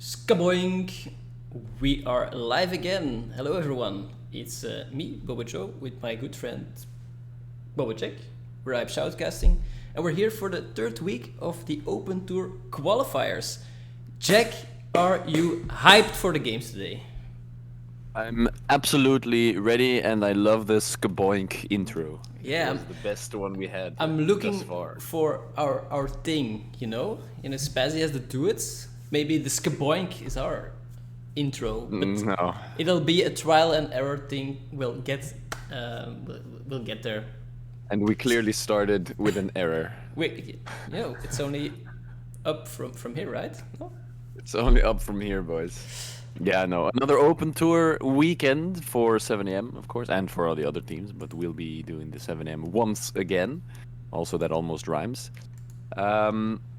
Skaboink! We are live again. Hello everyone. It's me, Bobo with my good friend Bobocek. We're live shoutcasting, and we're here for the third week of the Open Tour qualifiers. Jack, are you hyped for the games today? I'm absolutely ready, and I love the Skaboink intro. Yeah, It was the best one we had I'm thus looking far. for our thing, you know? Spazzy has the duets. Maybe the Skaboink is our intro, but No, it'll be a trial and error thing. We'll get there. and we clearly started with an error. Wait, it's only up from here, right? No? It's only up from here, boys. Yeah, no, another Open Tour weekend for 7am, of course, and for all the other teams, but we'll be doing the 7am once again. Also, that almost rhymes.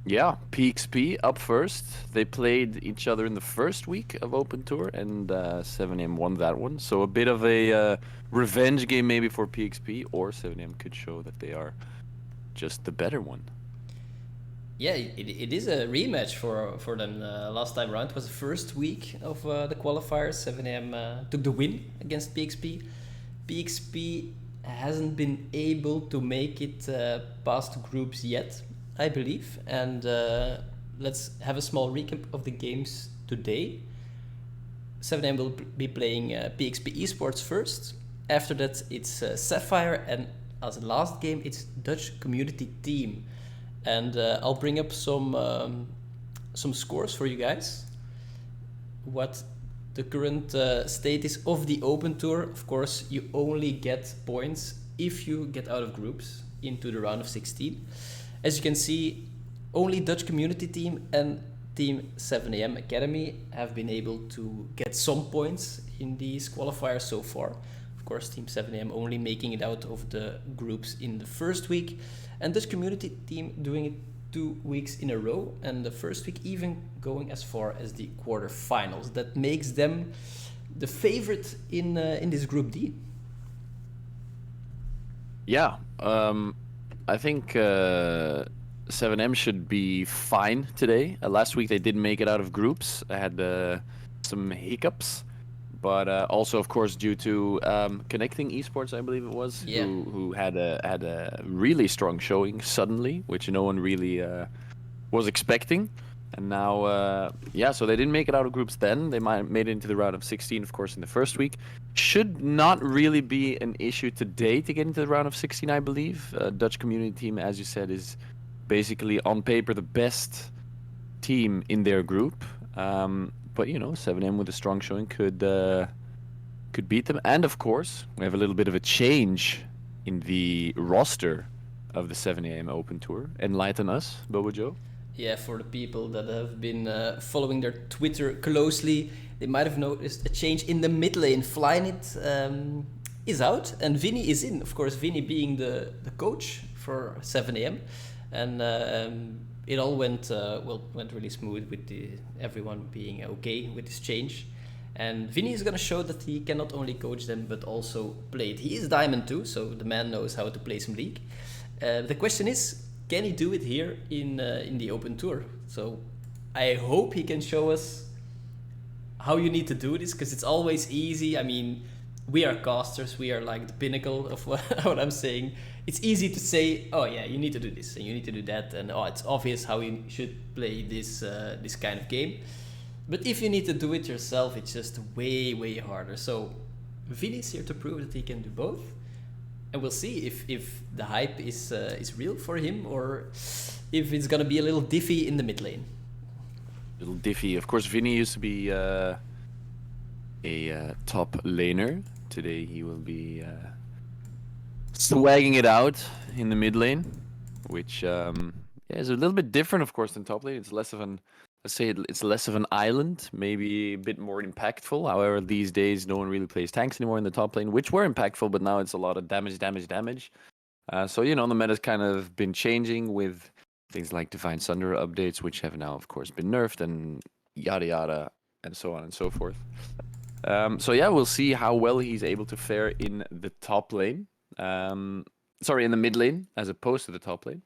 Yeah, PXP up first. They played each other in the first week of Open Tour, and 7am won that one. So a bit of a revenge game maybe for PXP, or 7am could show that they are just the better one. Yeah, it is a rematch for them. Last time around was the first week of the qualifiers. 7am took the win against PXP. PXP hasn't been able to make it past groups yet, I believe. And let's have a small recap of the games today. 7am will be playing PXP Esports first. After that, it's Sapphire, and as a last game, it's Dutch Community Team. And I'll bring up some scores for you guys. What the current state is of the Open Tour. Of course, you only get points if you get out of groups into the round of 16. As you can see, only Dutch Community Team and Team 7am Academy have been able to get some points in these qualifiers so far. Of course, Team 7am only making it out of the groups in the first week, and Dutch Community Team doing it 2 weeks in a row, and the first week even going as far as the quarterfinals. That makes them the favorite in this Group D. Yeah, I think 7M should be fine today. Last week they didn't make it out of groups. I had some hiccups, but also, of course, due to Connecting Esports, I believe it was, Yeah. who had a really strong showing suddenly, which no one really was expecting. And now, yeah, so they didn't make it out of groups then. They made it into the round of 16, of course, in the first week. Should not really be an issue today to get into the round of 16, I believe. Dutch Community Team, as you said, is basically on paper the best team in their group. But 7M with a strong showing could beat them. And of course, we have a little bit of a change in the roster of the 7am Open Tour. Enlighten us, Bobo Joe. Yeah, for the people that have been following their Twitter closely, they might have noticed a change in the mid lane. Flynit is out and Vinny is in. Of course, Vinny being the coach for 7am. And it all went really smooth with everyone being okay with this change. And Vinny is going to show that he can not only coach them, but also play it. He is Diamond too, so the man knows how to play some League. The question is, can he do it here in the Open Tour? So I hope he can show us how you need to do this, because it's always easy. I mean, we are casters, we are like the pinnacle of what I'm saying. It's easy to say, oh yeah, you need to do this and you need to do that, and oh, it's obvious how you should play this kind of game. But if you need to do it yourself, it's just way harder. So Vinny's here to prove that he can do both. And we'll see if the hype is real for him, or if it's gonna be a little diffy in the mid lane. Little diffy. Of course, Vinny used to be a top laner. Today he will be swagging it out in the mid lane, which is a little bit different, of course, than top lane. It's less of an, let's say, it's less of an island, maybe a bit more impactful. However, these days no one really plays tanks anymore in the top lane, which were impactful, but now it's a lot of damage. So the meta's kind of been changing with things like Divine Sunder updates, which have now, of course, been nerfed, and yada yada, and so on and so forth. So yeah, we'll see how well he's able to fare in the top lane. In the mid lane as opposed to the top lane.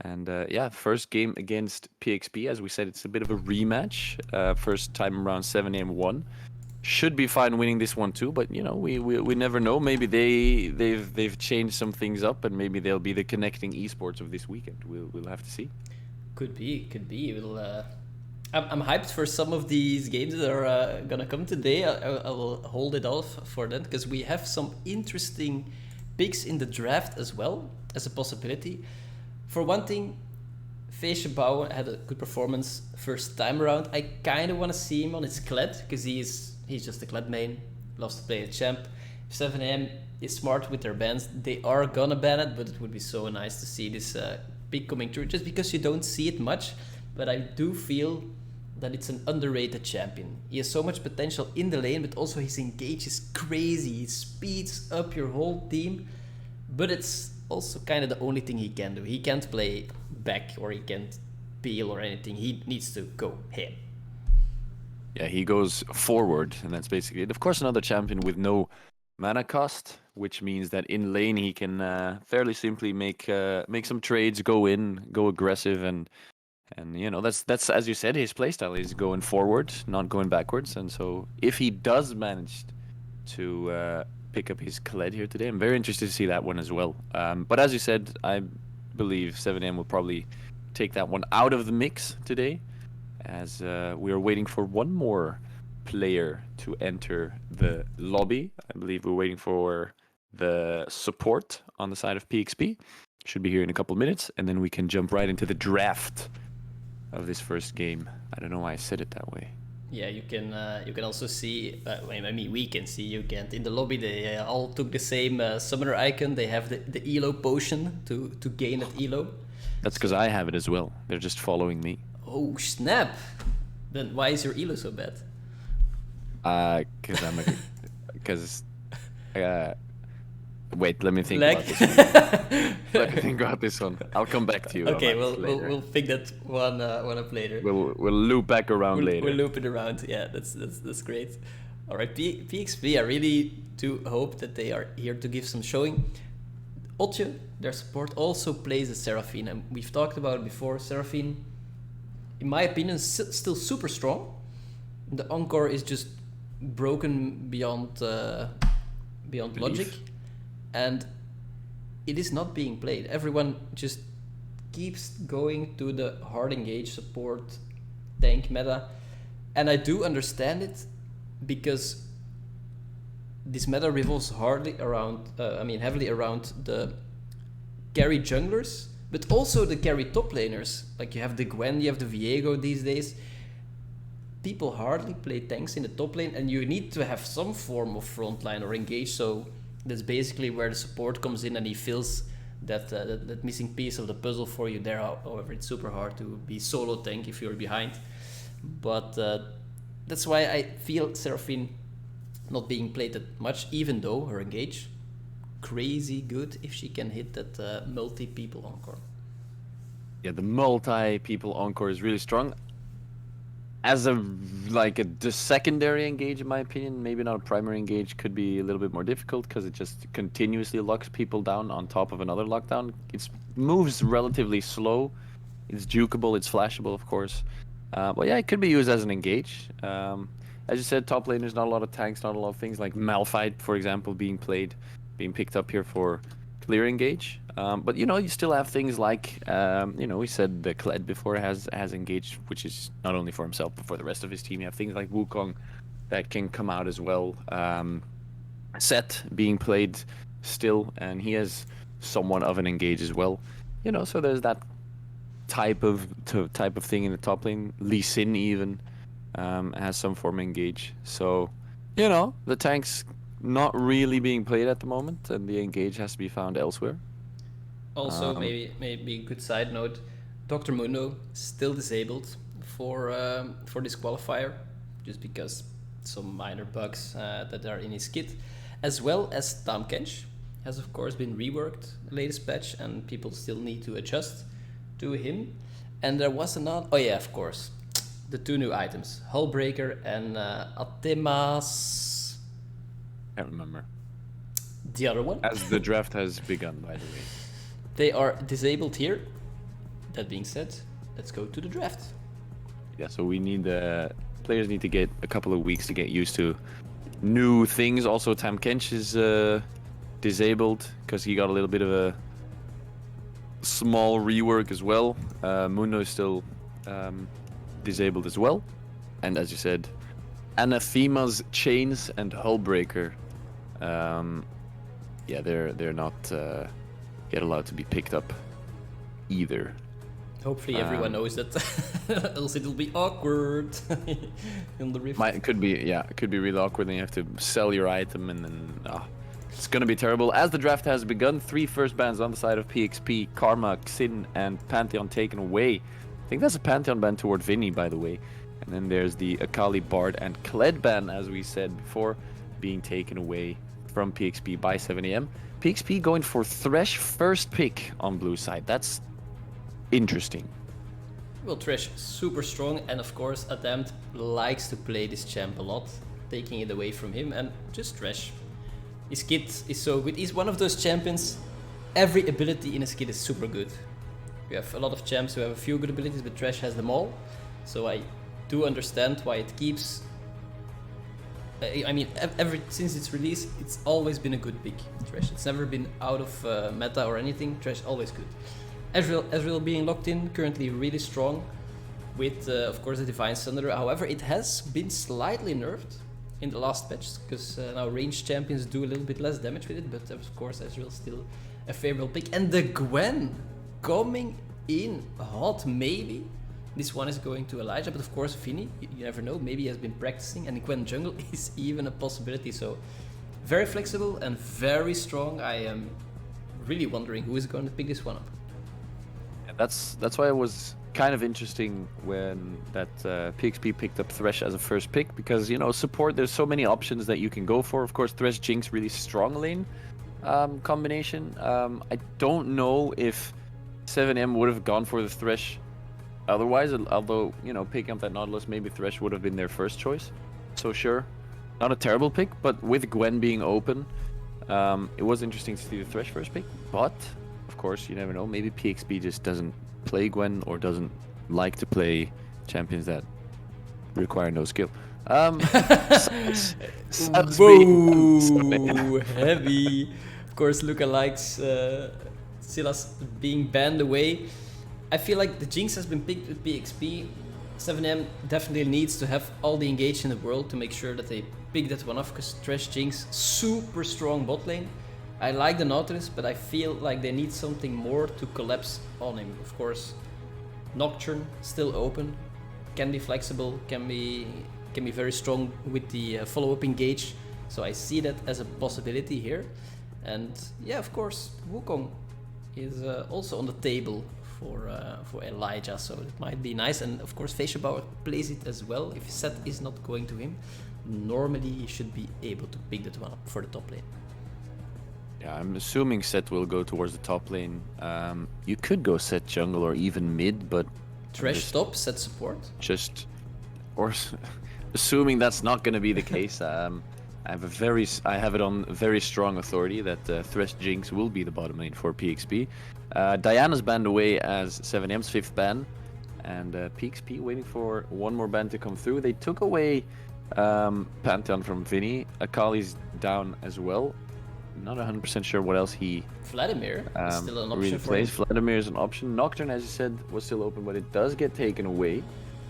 And yeah, first game against PXP. As we said, it's a bit of a rematch. First time around 7am won. Should be fine winning this one too, but you know, we never know. Maybe they've changed some things up, and maybe they'll be the connecting esports of this weekend. We'll have to see. Could be. I'm hyped for some of these games that are gonna come today. I will hold it off for that because we have some interesting picks in the draft as well as a possibility. For one thing, Feesjebouw had a good performance first time around. I kind of want to see him on his Kled because he's just a Kled main, loves to play a champ. 7am is smart with their bans. They are gonna ban it, but it would be so nice to see this pick coming through just because you don't see it much. But I do feel that it's an underrated champion. He has so much potential in the lane, but also his engage is crazy. He speeds up your whole team, but it's also kind of the only thing he can do. He can't play back or he can't peel or anything. He needs to go ham. Yeah, he goes forward, and that's basically it. Of course, another champion with no mana cost, which means that in lane he can fairly simply make some trades, go in, go aggressive, and you know that's as you said, his playstyle is going forward, not going backwards. And so if he does manage to pick up his Kled here today, I'm very interested to see that one as well. But as you said, I believe 7am will probably take that one out of the mix today, as we are waiting for one more player to enter the lobby. I believe we're waiting for the support on the side of PXP. Should be here in a couple minutes, and then we can jump right into the draft of this first game. I don't know why I said it that way. Yeah, you can also see. I mean, we can see. You can't. In the lobby, they all took the same summoner icon. They have the Elo potion to gain at Elo. That's because I have it as well. They're just following me. Oh snap! Then why is your Elo so bad? Because wait, let me think Lag? about this one. Let me think about this one. I'll come back to you. Okay, on that later. we'll pick that one up later. We'll loop back around later. We'll loop it around. Yeah, that's great. All right, PXP. I really do hope that they are here to give some showing. Otje, their support, also plays the Seraphine, and we've talked about it before. Seraphine, in my opinion, is still super strong. The Encore is just broken beyond logic, and it is not being played. Everyone just keeps going to the hard engage support tank meta, and I do understand it because this meta revolves heavily around the carry junglers, but also the carry top laners. Like you have the Gwen, you have the Viego these days. People hardly play tanks in the top lane, and you need to have some form of frontline or engage. So that's basically where the support comes in, and he fills that missing piece of the puzzle for you there. However, it's super hard to be solo tank if you're behind. But that's why I feel Seraphine not being played that much, even though her engage crazy good if she can hit that multi-people encore. Yeah, the multi-people encore is really strong. As the secondary engage, in my opinion, maybe not a primary engage, could be a little bit more difficult because it just continuously locks people down on top of another lockdown. It moves relatively slow. It's jukeable, it's flashable, of course. But yeah, it could be used as an engage. As you said, top lane, there's not a lot of tanks, not a lot of things like Malphite, for example, being picked up here for clear engage. But you know, you still have things like we said the Kled before has engaged, which is not only for himself but for the rest of his team. You have things like Wukong that can come out as well. Set being played still, and he has somewhat of an engage as well. You know, so there's that type of thing in the top lane. Lee Sin even has some form of engage. So, you know, the tank's not really being played at the moment, and the engage has to be found elsewhere. Also, maybe a good side note: Dr. Mundo still disabled for this qualifier, just because some minor bugs that are in his kit, as well as Tahm Kench has of course been reworked latest patch, and people still need to adjust to him. And there was another. Oh yeah, of course, the two new items: Hullbreaker and Atemas. Can't remember. The other one. As the draft has begun, by the way. They are disabled here. that being said, let's go to the draft. Yeah, so we need players need to get a couple of weeks to get used to new things. Also, Tam Kench is disabled because he got a little bit of a small rework as well. Mundo is still disabled as well. And as you said, Anathema's Chains and Hullbreaker. Yeah, they're not yet allowed to be picked up either. Hopefully everyone knows that, else it'll be awkward in the Rift. It could be really awkward, and you have to sell your item, and then it's gonna be terrible. As the draft has begun, 3 first bans on the side of PXP, Karma, Xin, and Pantheon taken away. I think that's a Pantheon ban toward Vinny, by the way. And then there's the Akali, Bard, and Kled ban, as we said before, being taken away from PXP by 7am. PXP going for Thresh first pick on blue side. That's interesting. Well, Thresh super strong, and of course Attempt likes to play this champ a lot, taking it away from him, and just Thresh. His kit is so good. He's one of those champions, every ability in his kit is super good. We have a lot of champs who have a few good abilities, but Thresh has them all. So I do understand why it keeps... I mean, since its release, it's always been a good pick, Thresh. It's never been out of meta or anything. Thresh always good. Ezreal being locked in, currently really strong with, of course, the Divine Thunder. However, it has been slightly nerfed in the last patch, because now ranged champions do a little bit less damage with it, but of course Ezreal still a favorable pick. And the Gwen coming in hot, maybe. This one is going to Elijah, but of course Vinny, you never know, maybe he has been practicing, and Gwen jungle is even a possibility. So very flexible and very strong. I am really wondering who is going to pick this one up. That's why it was kind of interesting when that PXP picked up Thresh as a first pick, because, you know, support, there's so many options that you can go for. Of course, Thresh Jinx, really strong lane combination. I don't know if 7M would have gone for the Thresh otherwise, although, you know, picking up that Nautilus, maybe Thresh would have been their first choice. So sure, not a terrible pick, but with Gwen being open, it was interesting to see the Thresh first pick, but of course, you never know. Maybe PXP just doesn't play Gwen, or doesn't like to play champions that require no skill. Whoa, heavy. Of course, Luca likes Silas being banned away. I feel like the Jinx has been picked with PXP. 7M definitely needs to have all the engage in the world to make sure that they pick that one off, because Thresh Jinx, super strong bot lane. I like the Nautilus, but I feel like they need something more to collapse on him. Of course, Nocturne still open, can be flexible, can be very strong with the follow-up engage. So I see that as a possibility here. And yeah, of course, Wukong is also on the table for Elijah, so it might be nice. And of course, Feishabauer plays it as well. If Set is not going to him, normally he should be able to pick that one up for the top lane. Yeah, I'm assuming Set will go towards the top lane. You could go Set jungle or even mid, but Thresh top, Set support. Assuming that's not going to be the case. I have it on very strong authority that Thresh Jinx will be the bottom lane for PXP. Diana's banned away as 7M's 5th ban, and PXP waiting for one more ban to come through. They took away Pantheon from Vinny. Akali's down as well. Not 100% sure what else he Vladimir is still an option really for plays. him. Vladimir is an option. Nocturne, as you said, was still open, but it does get taken away.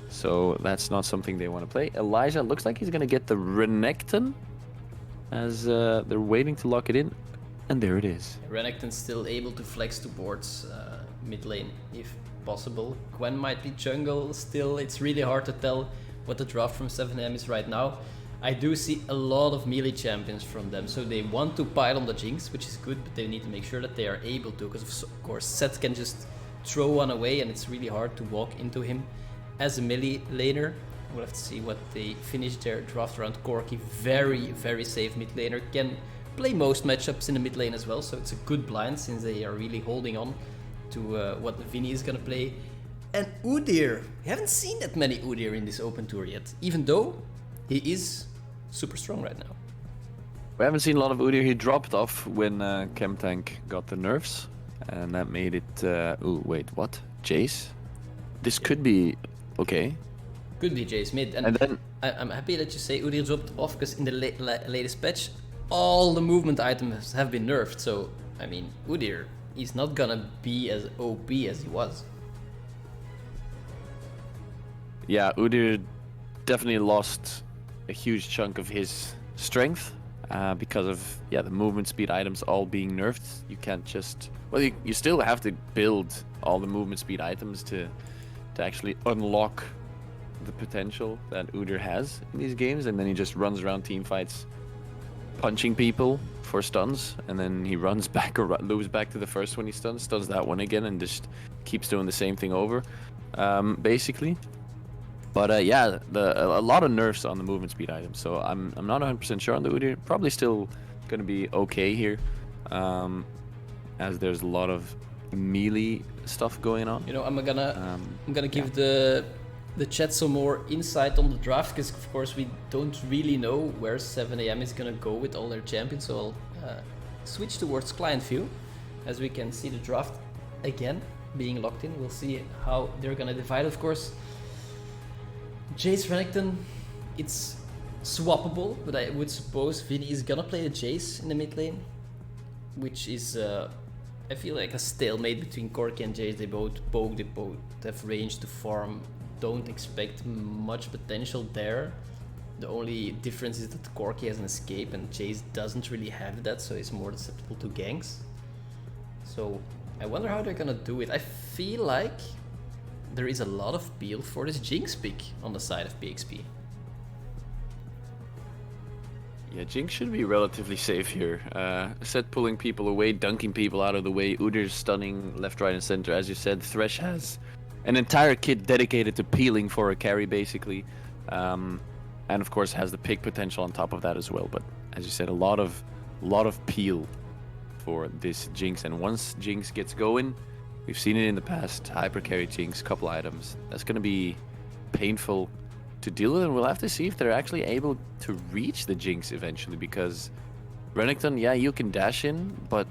So that's not something they want to play. Elijah looks like he's going to get the Renekton, as they're waiting to lock it in. And there it is. Renekton's still able to flex towards mid lane if possible. Gwen might be jungle still. It's really hard to tell what the draft from 7M is right now. I do see a lot of melee champions from them, so they want to pile on the Jinx, which is good, but they need to make sure that they are able to, because of course Seth can just throw one away and it's really hard to walk into him as a melee laner. We'll have to see what they finish their draft around. Corki, very, very safe mid laner, can play most matchups in the mid lane as well, so it's a good blind since they are really holding on to what Vinny is gonna play. And Udyr, we haven't seen that many Udyr in this open tour yet, even though he is super strong right now. We haven't seen a lot of Udyr. He dropped off when Chemtank got the nerfs, and that made it... oh, wait, what? Jace. This could be okay. Could be Jace mid. And then I'm happy that you say Udyr dropped off, because in the latest patch, all the movement items have been nerfed. So, I mean, Udyr, he's not gonna be as OP as he was. yeah, Udyr definitely lost a huge chunk of his strength because of the movement speed items all being nerfed. You can't just you still have to build all the movement speed items to actually unlock the potential that Udyr has in these games, and then he just runs around team fights punching people for stuns, and then he runs back or moves back to the first one he stuns that one again, and just keeps doing the same thing over, basically. But a lot of nerfs on the movement speed items, so I'm not 100% sure on the Udyr. Probably still going to be okay here, as there's a lot of melee stuff going on. You know, I'm gonna give the chat some more insight on the draft, because of course we don't really know where 7am is gonna go with all their champions. So I'll switch towards client view, as we can see the draft again being locked in. We'll see how they're gonna divide, of course. Jace Renekton, it's swappable, but I would suppose Vinny is gonna play the Jace in the mid lane, which is I feel like a stalemate between Corki and Jace. They both poke, they both have range to farm. Don't expect much potential there. The only difference is that Corki has an escape and Jace doesn't really have that, so he's more susceptible to ganks. So I wonder how they're gonna do it. I feel like there is a lot of appeal for this Jinx pick on the side of PXP. Yeah, Jinx should be relatively safe here. Set pulling people away, dunking people out of the way, Udyr's stunning left, right, and center. As you said, Thresh has an entire kit dedicated to peeling for a carry, basically. And of course has the pick potential on top of that as well. But as you said, a lot of peel for this Jinx. And once Jinx gets going, we've seen it in the past, hyper carry Jinx, couple items. That's going to be painful to deal with, and we'll have to see if they're actually able to reach the Jinx eventually, because Renekton, yeah, you can dash in, but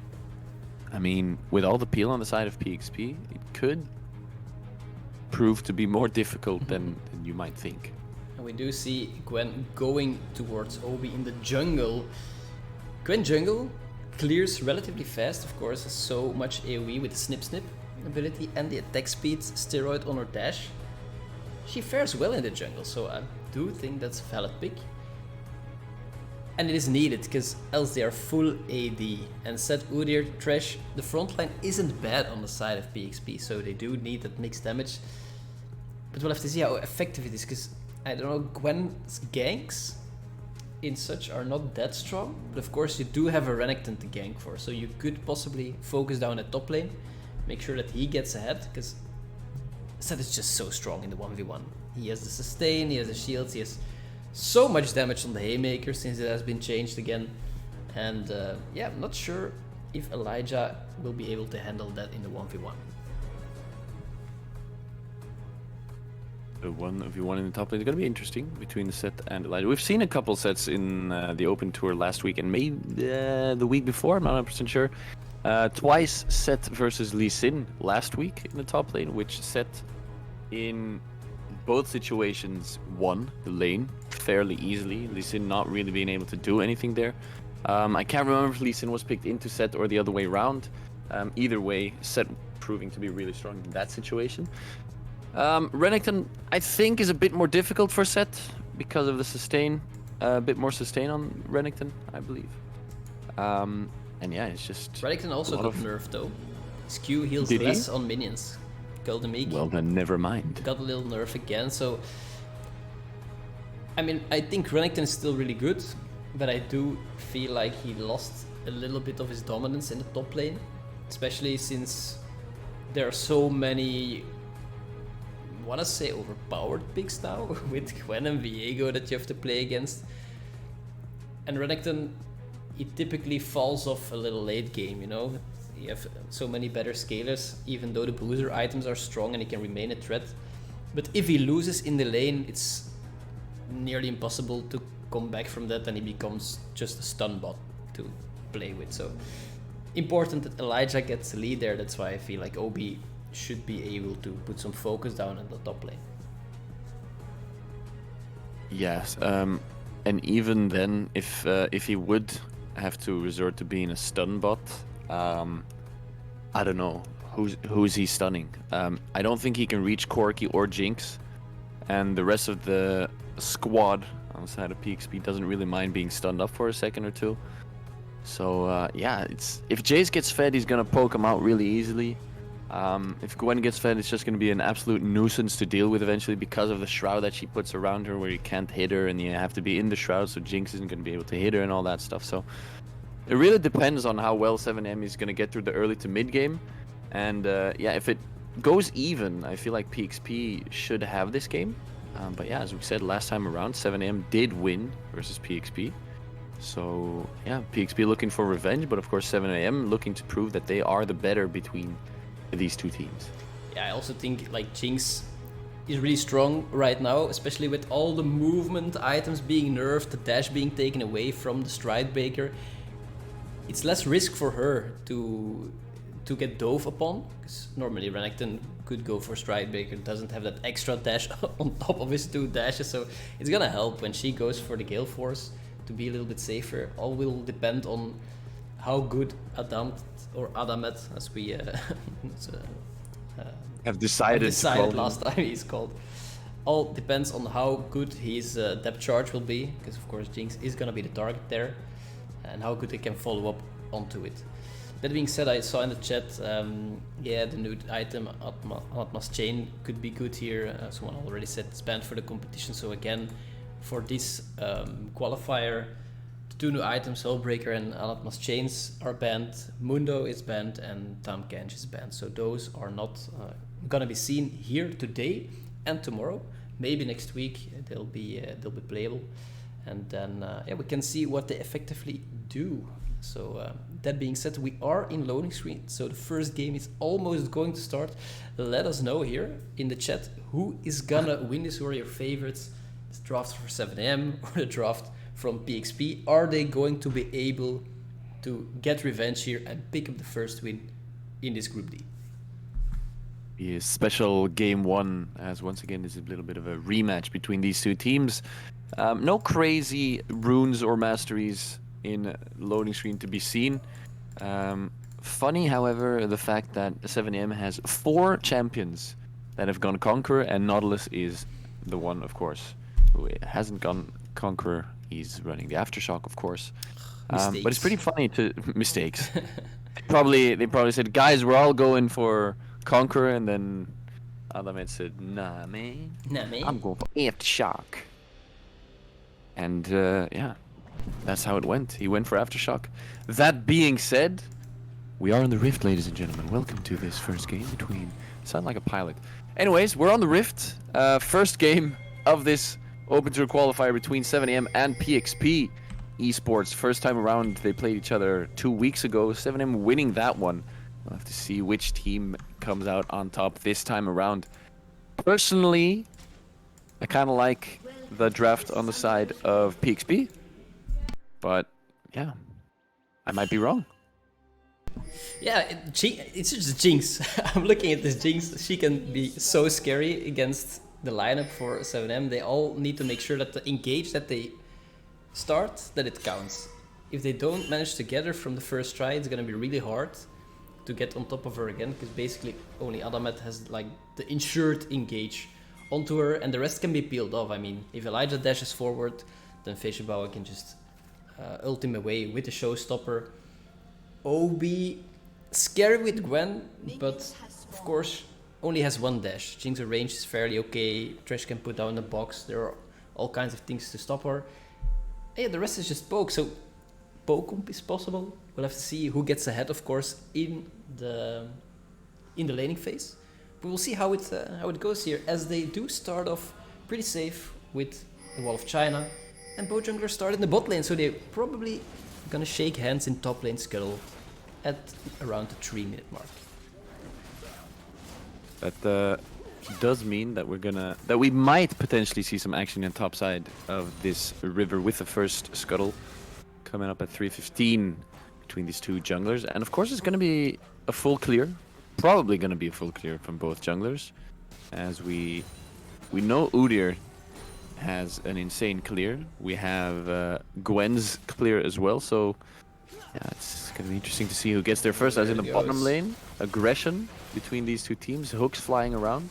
I mean, with all the peel on the side of PXP, it could prove to be more difficult than you might think. And we do see Gwen going towards Obi in the jungle. Gwen jungle clears relatively fast, of course, has so much AoE with the snip ability and the attack speed steroid on her dash. She fares well in the jungle, so I do think that's a valid pick. And it is needed, because else they are full AD. And Set, Udyr, Thresh, the front line isn't bad on the side of PXP, so they do need that mixed damage. But we'll have to see how effective it is, because I don't know, Gwen's ganks in such are not that strong. But of course you do have a Renekton to gank for, so you could possibly focus down at top lane, make sure that he gets ahead, because Set is just so strong in the 1v1. He has the sustain, he has the shields, he has so much damage on the Haymaker since it has been changed again. And yeah, I'm not sure if Elijah will be able to handle that in the 1v1. The 1v1 in the top lane is going to be interesting between the Set and Elijah. We've seen a couple sets in the Open Tour last week and maybe the week before, I'm not 100% sure. Twice Set versus Lee Sin last week in the top lane, which Set in both situations won the lane fairly easily. Lee Sin not really being able to do anything there. I can't remember if Lee Sin was picked into Set or the other way around. Either way, Set proving to be really strong in that situation. Renekton, I think, is a bit more difficult for Set because of the sustain. A bit more sustain on Renekton, I believe. And yeah, it's just... Renekton also got nerfed though. His Q heals less on minions. Golden Meek. Well then, never mind. Got a little nerf again, so... I mean, I think Renekton is still really good, but I do feel like he lost a little bit of his dominance in the top lane. Especially since there are so many... I want to say overpowered picks now, with Gwen and Viego that you have to play against. And Renekton, it typically falls off a little late game, you know? You have so many better scalers, even though the booster items are strong and he can remain a threat. But if he loses in the lane, it's nearly impossible to come back from that, and he becomes just a stun bot to play with. So important that Elijah gets the lead there. That's why I feel like Obi should be able to put some focus down in the top lane. Yes, and even then, if he would have to resort to being a stun bot, I don't know who's he stunning. I don't think he can reach Corki or Jinx, and the rest of the squad on the side of PXP doesn't really mind being stunned up for a second or two. So yeah, if Jace gets fed, he's gonna poke him out really easily. If Gwen gets fed, it's just going to be an absolute nuisance to deal with eventually because of the shroud that she puts around her where you can't hit her and you have to be in the shroud, so Jinx isn't going to be able to hit her and all that stuff. So it really depends on how well 7M is going to get through the early to mid game. And yeah, if it goes even, I feel like PXP should have this game. But yeah, as we said last time around, 7M did win versus PXP. So yeah, PXP looking for revenge, but of course 7AM looking to prove that they are the better between these two teams. Yeah, I also think like Jinx is really strong right now, especially with all the movement items being nerfed, the dash being taken away from the Stride Breaker. It's less risk for her to get dove upon, because normally Renekton could go for Stride Breaker, doesn't have that extra dash on top of his 2 dashes, so it's gonna help when she goes for the Gale Force to be a little bit safer. All will depend on how good Adamet, as we have decided last time he's called. All depends on how good his depth charge will be, because of course Jinx is gonna be the target there, and how good he can follow up onto it. That being said, I saw in the chat, yeah, the new item Atma's Chain could be good here. Someone already said it's banned for the competition, so again, for this qualifier, 2 new items, Soulbreaker and Alatma's Chains are banned, Mundo is banned, and Tam Kench is banned. So those are not gonna be seen here today and tomorrow. Maybe next week they'll be playable, and then yeah, we can see what they effectively do. So that being said, we are in loading screen, so the first game is almost going to start. Let us know here in the chat who is gonna win this. Who are your favorites? This draft for 7am or the draft from PXP? Are they going to be able to get revenge here and pick up the first win in this Group D? The special game 1, as once again this is a little bit of a rematch between these two teams. No crazy runes or masteries in loading screen to be seen. Funny, however, the fact that 7am has 4 champions that have gone Conqueror, and Nautilus is the one, of course, who hasn't gone Conqueror. He's running the Aftershock, of course. But it's pretty funny to mistakes. They probably said, guys, we're all going for Conqueror, and then Adamet said, nah, man. I'm going for Aftershock. And yeah, that's how it went. He went for Aftershock. That being said, we are on the Rift, ladies and gentlemen. Welcome to this first game between... Sound like a pilot. Anyways, we're on the Rift. First game of this Open Tour qualifier between 7am and PXP Esports. First time around, they played each other 2 weeks ago. 7am winning that one. We'll have to see which team comes out on top this time around. Personally, I kind of like the draft on the side of PXP. But, yeah, I might be wrong. Yeah, it's just Jinx. I'm looking at this Jinx. She can be so scary against the lineup for 7am. They all need to make sure that the engage that they start, that it counts. If they don't manage to get her from the first try, it's gonna be really hard to get on top of her again, because basically only Adamet has like the insured engage onto her, and the rest can be peeled off. I mean, if Elijah dashes forward, then Feishibawa can just ult him away with the showstopper. OB, scary with Gwen, but of course only has 1 dash. Jinx's range is fairly okay. Thresh can put down the box. There are all kinds of things to stop her. Yeah, the rest is just poke. So poke is possible. We'll have to see who gets ahead, of course, in the laning phase. But we'll see how it goes here, as they do start off pretty safe with the Wall of China, and both junglers start in the bot lane, so they're probably gonna shake hands in top lane scuttle at around the 3-minute mark. That does mean that we might potentially see some action in top side of this river with the first scuttle coming up at 3:15 between these two junglers, and of course it's going to be a full clear probably going to be a full clear from both junglers, as we know Udyr has an insane clear. We have Gwen's clear as well, so yeah, it's going to be interesting to see who gets there first. As in the bottom lane, aggression between these two teams, hooks flying around.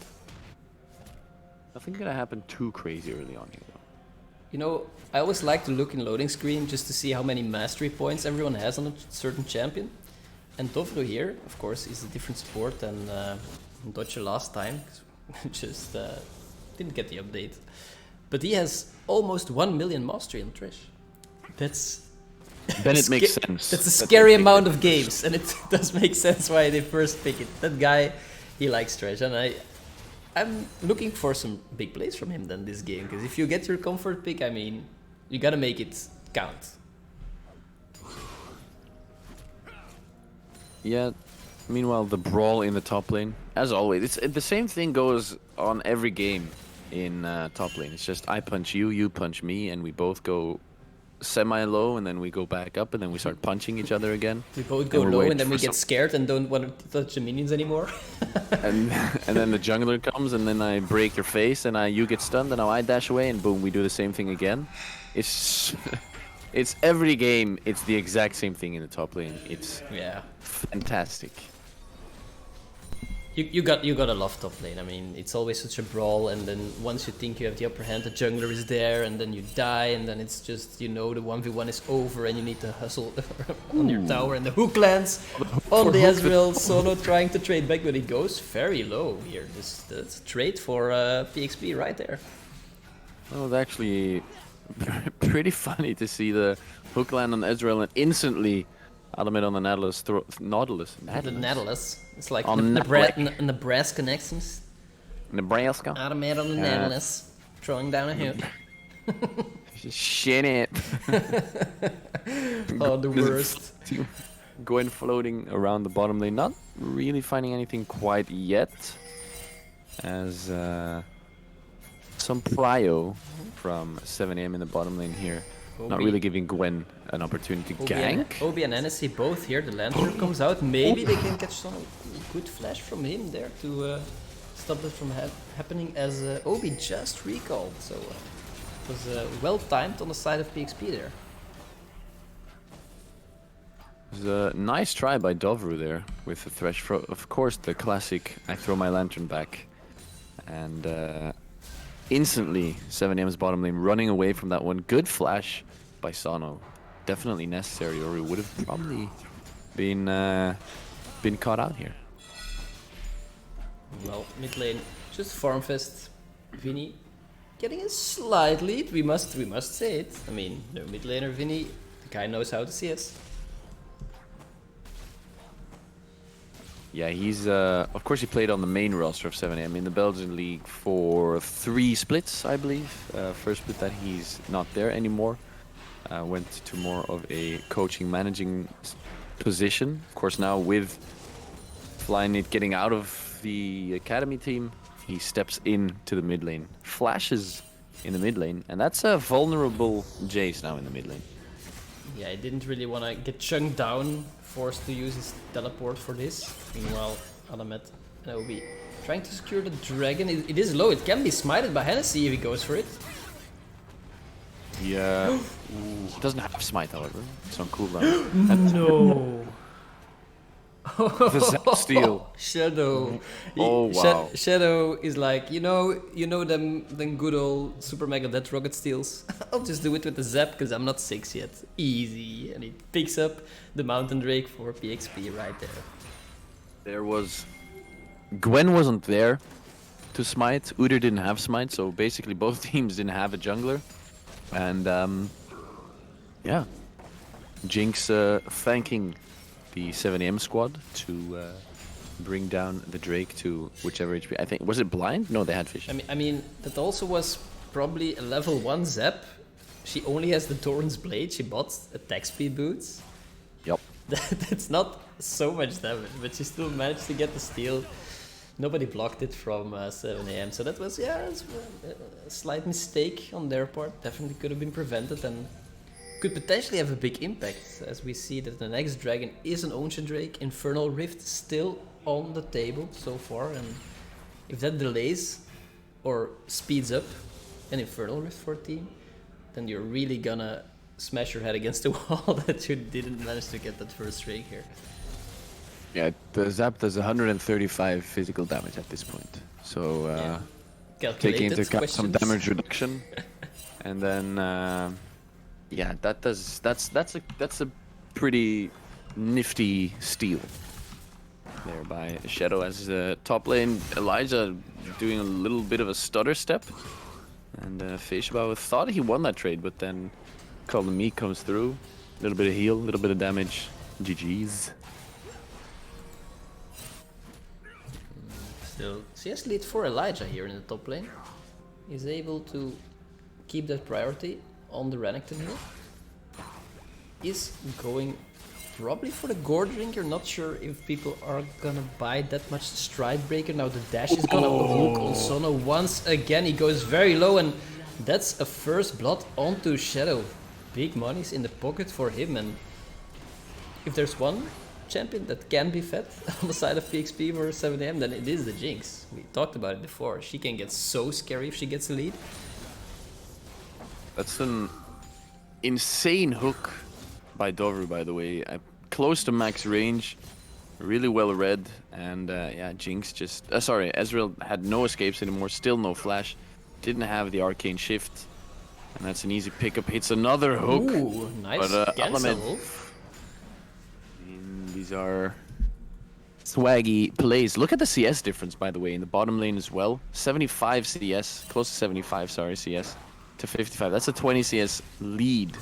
Nothing going to happen too crazy early on here, though. You know, I always like to look in loading screen just to see how many mastery points everyone has on a certain champion. And Dovro here, of course, is a different support than Dodger last time. Just didn't get the update. But he has almost 1 million mastery on Trish. That's... Then it makes sense. That's a scary amount of games, and it does make sense why they first pick it. That guy, he likes Trish, and I'm looking for some big plays from him then this game, because if you get your comfort pick, I mean, you gotta make it count. Yeah. Meanwhile, the brawl in the top lane, as always, the same thing goes on every game in top lane. It's just I punch you, you punch me, and we both go semi-low, and then we go back up, and then we start punching each other again. We both go low, and then we get scared and don't want to touch the minions anymore. and then the jungler comes, and then I break your face, and you get stunned, and now I dash away, and boom, we do the same thing again. It's every game. It's the exact same thing in the top lane. It's fantastic. You gotta love top lane. I mean, it's always such a brawl, and then once you think you have the upper hand, the jungler is there, and then you die, and then it's just, you know, the 1v1 is over, and you need to hustle on your tower, and the hook lands on the Ezreal. Solo trying to trade back, but he goes very low here. That's a trade for PXP right there. Well, it's actually pretty funny to see the hook land on Ezreal and instantly Adamant on the Nautilus. The Nautilus. It's like Nebraska Nexus. Nebraska. Adamant on the Nautilus. Throwing down a hook. Shit it. Oh, the worst. Going floating around the bottom lane. Not really finding anything quite yet. As some prio from 7am in the bottom lane here. Not really giving Gwen an opportunity to gank. Obi and NSC both here. The Lantern comes out. Maybe they can catch some good flash from him there to stop that from happening, as Obi just recalled. So it was well timed on the side of PXP there. It was a nice try by Dovru there with the Thresh. Of course, the classic I throw my Lantern back. And instantly, 7am's bottom lane running away from that one. Good flash by Sano. Definitely necessary, or he would have probably been caught out here. Well, mid lane, just Farmfest. Vinny getting a slight lead. We must say it. I mean, no mid laner Vinny. The guy knows how to CS. Yeah, he's of course he played on the main roster of 7am in the Belgian league for 3 splits, I believe. First split that he's not there anymore. Went to more of a coaching, managing position. Of course, now with Flyknit getting out of the academy team, he steps into the mid lane. Flashes in the mid lane, and that's a vulnerable Jace now in the mid lane. Yeah, I didn't really want to get chunked down, forced to use his teleport for this. Meanwhile, Adamet and Obi trying to secure the dragon. It is low. It can be smited by Hennessy if he goes for it. Yeah. Doesn't have smite, however. It's on cooldown. No. The Zap steal. Shadow. Oh wow. Shadow is like, you know them good old super mega death rocket steals. I'll just do it with the Zap because I'm not 6 yet. Easy. And he picks up the Mountain Drake for PXP right there. There was... Gwen wasn't there to smite. Udyr didn't have smite, so basically both teams didn't have a jungler. And yeah. Jinx thanking the 7am squad to bring down the Drake to whichever HP. I think, was it blind? No, they had fish. I mean, that also was probably a level 1 Zap. She only has the Torrent's Blade. She bought attack speed boots. Yep. That's not so much damage, but she still managed to get the steal. Nobody blocked it from 7am, so that was, yeah, a slight mistake on their part. Definitely could have been prevented and could potentially have a big impact, as we see that the next dragon is an Ocean Drake. Infernal Rift still on the table so far, and if that delays or speeds up an Infernal Rift for a team, then you're really gonna smash your head against the wall that you didn't manage to get that first drake here. Yeah, the Zap does 135 physical damage at this point. So taking into account some damage reduction, and then yeah, that's a pretty nifty steal there by Shadow as the top lane. Elijah doing a little bit of a stutter step, and Feishbao thought he won that trade, but then Colin Me comes through, a little bit of heal, a little bit of damage. GG's. Still CS lead for Elijah here in the top lane. He's able to keep that priority on the Renekton here. Is going probably for the Gore Drink. You're not sure if people are gonna buy that much Stride Breaker. Now the dash is gonna hook on Sono once again. He goes very low, and that's a first blood onto Shadow. Big monies in the pocket for him, and if there's one champion that can be fed on the side of PXP for 7am, then it is the Jinx. We talked about it before. She can get so scary if she gets a lead. That's an insane hook by Dovru, by the way. Close to max range, really well read, and yeah, Jinx just... sorry, Ezreal had no escapes anymore, still no flash, didn't have the arcane shift, and that's an easy pickup. Hits another hook. Ooh, nice but cancel. These are swaggy plays. Look at the CS difference, by the way, in the bottom lane as well. 75 CS, close to 75, sorry, CS to 55. That's a 20 CS lead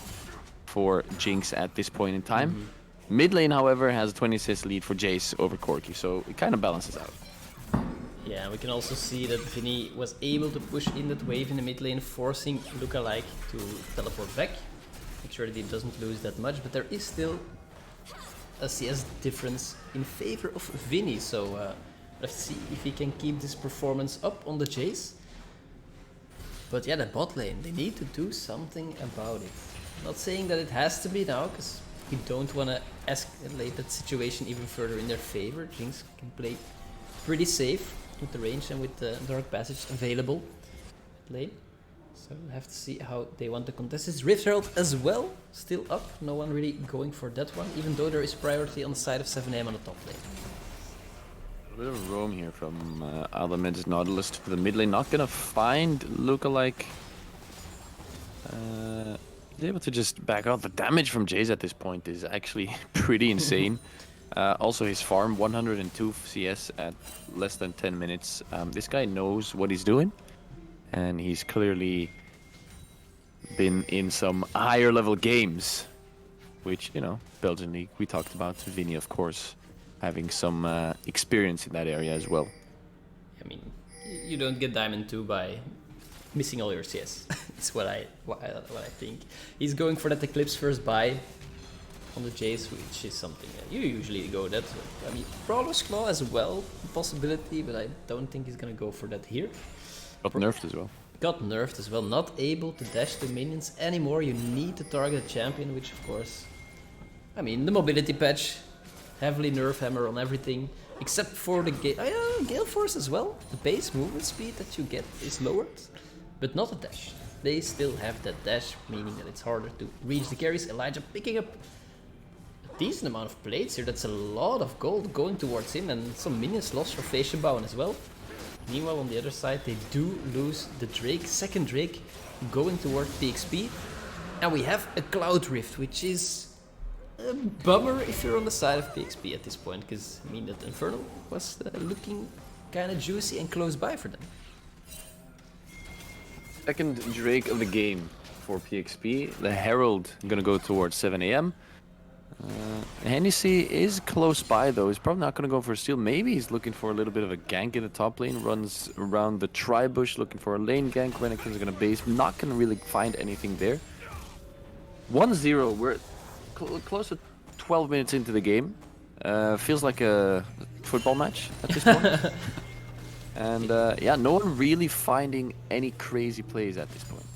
for Jinx at this point in time. Mid lane, however, has a 20 CS lead for Jace over Corki, so it kind of balances out. Yeah, we can also see that Vinny was able to push in that wave in the mid lane, forcing Lookalike to teleport back. Make sure that he doesn't lose that much, but there is still a CS difference in favor of Vinny, so let's see if he can keep this performance up on the Jace. But yeah, the bot lane, they need to do something about it. Not saying that it has to be now, because we don't want to escalate that situation even further in their favor. Jinx can play pretty safe with the range and with the Dark Passage available lane. So we'll have to see how they want to contest this. Rift Herald as well, still up. No one really going for that one, even though there is priority on the side of 7am on the top lane. A bit of roam here from Alamed's Nautilus to the mid lane. Not gonna find Lookalike. He's able to just back out. The damage from Jace at this point is actually pretty insane. Also his farm, 102 CS at less than 10 minutes. This guy knows what he's doing, and he's clearly been in some higher level games, which, you know, Belgian League, we talked about. Vinny, of course, having some experience in that area as well. I mean, you don't get Diamond 2 by missing all your CS. That's what I think. He's going for that Eclipse first buy on the Jace, which is something that you usually go that way. I mean, Brawler's Claw as well, a possibility, but I don't think he's gonna go for that here. Got nerfed as well. Got nerfed as well. Not able to dash to minions anymore. You need to target a champion, which of course, I mean, the mobility patch, heavily nerf hammer on everything, except for the Gale Force as well. The base movement speed that you get is lowered, but not a dash. They still have that dash, meaning that it's harder to reach the carries. Elijah picking up a decent amount of plates here. That's a lot of gold going towards him, and some minions lost for Feishbao as well. Meanwhile, on the other side, they do lose the Drake, second Drake, going toward PXP. And we have a Cloud Rift, which is a bummer if you're on the side of PXP at this point, because I mean that Infernal was looking kind of juicy and close by for them. Second Drake of the game for PXP. The Herald gonna go towards 7am. Hennessy is close by though. He's probably not gonna go for a steal. Maybe he's looking for a little bit of a gank in the top lane. Runs around the tri-bush looking for a lane gank. Renekton's gonna base. Not gonna really find anything there. 1-0. We're close to 12 minutes into the game. Feels like a football match at this point. And yeah, no one really finding any crazy plays at this point.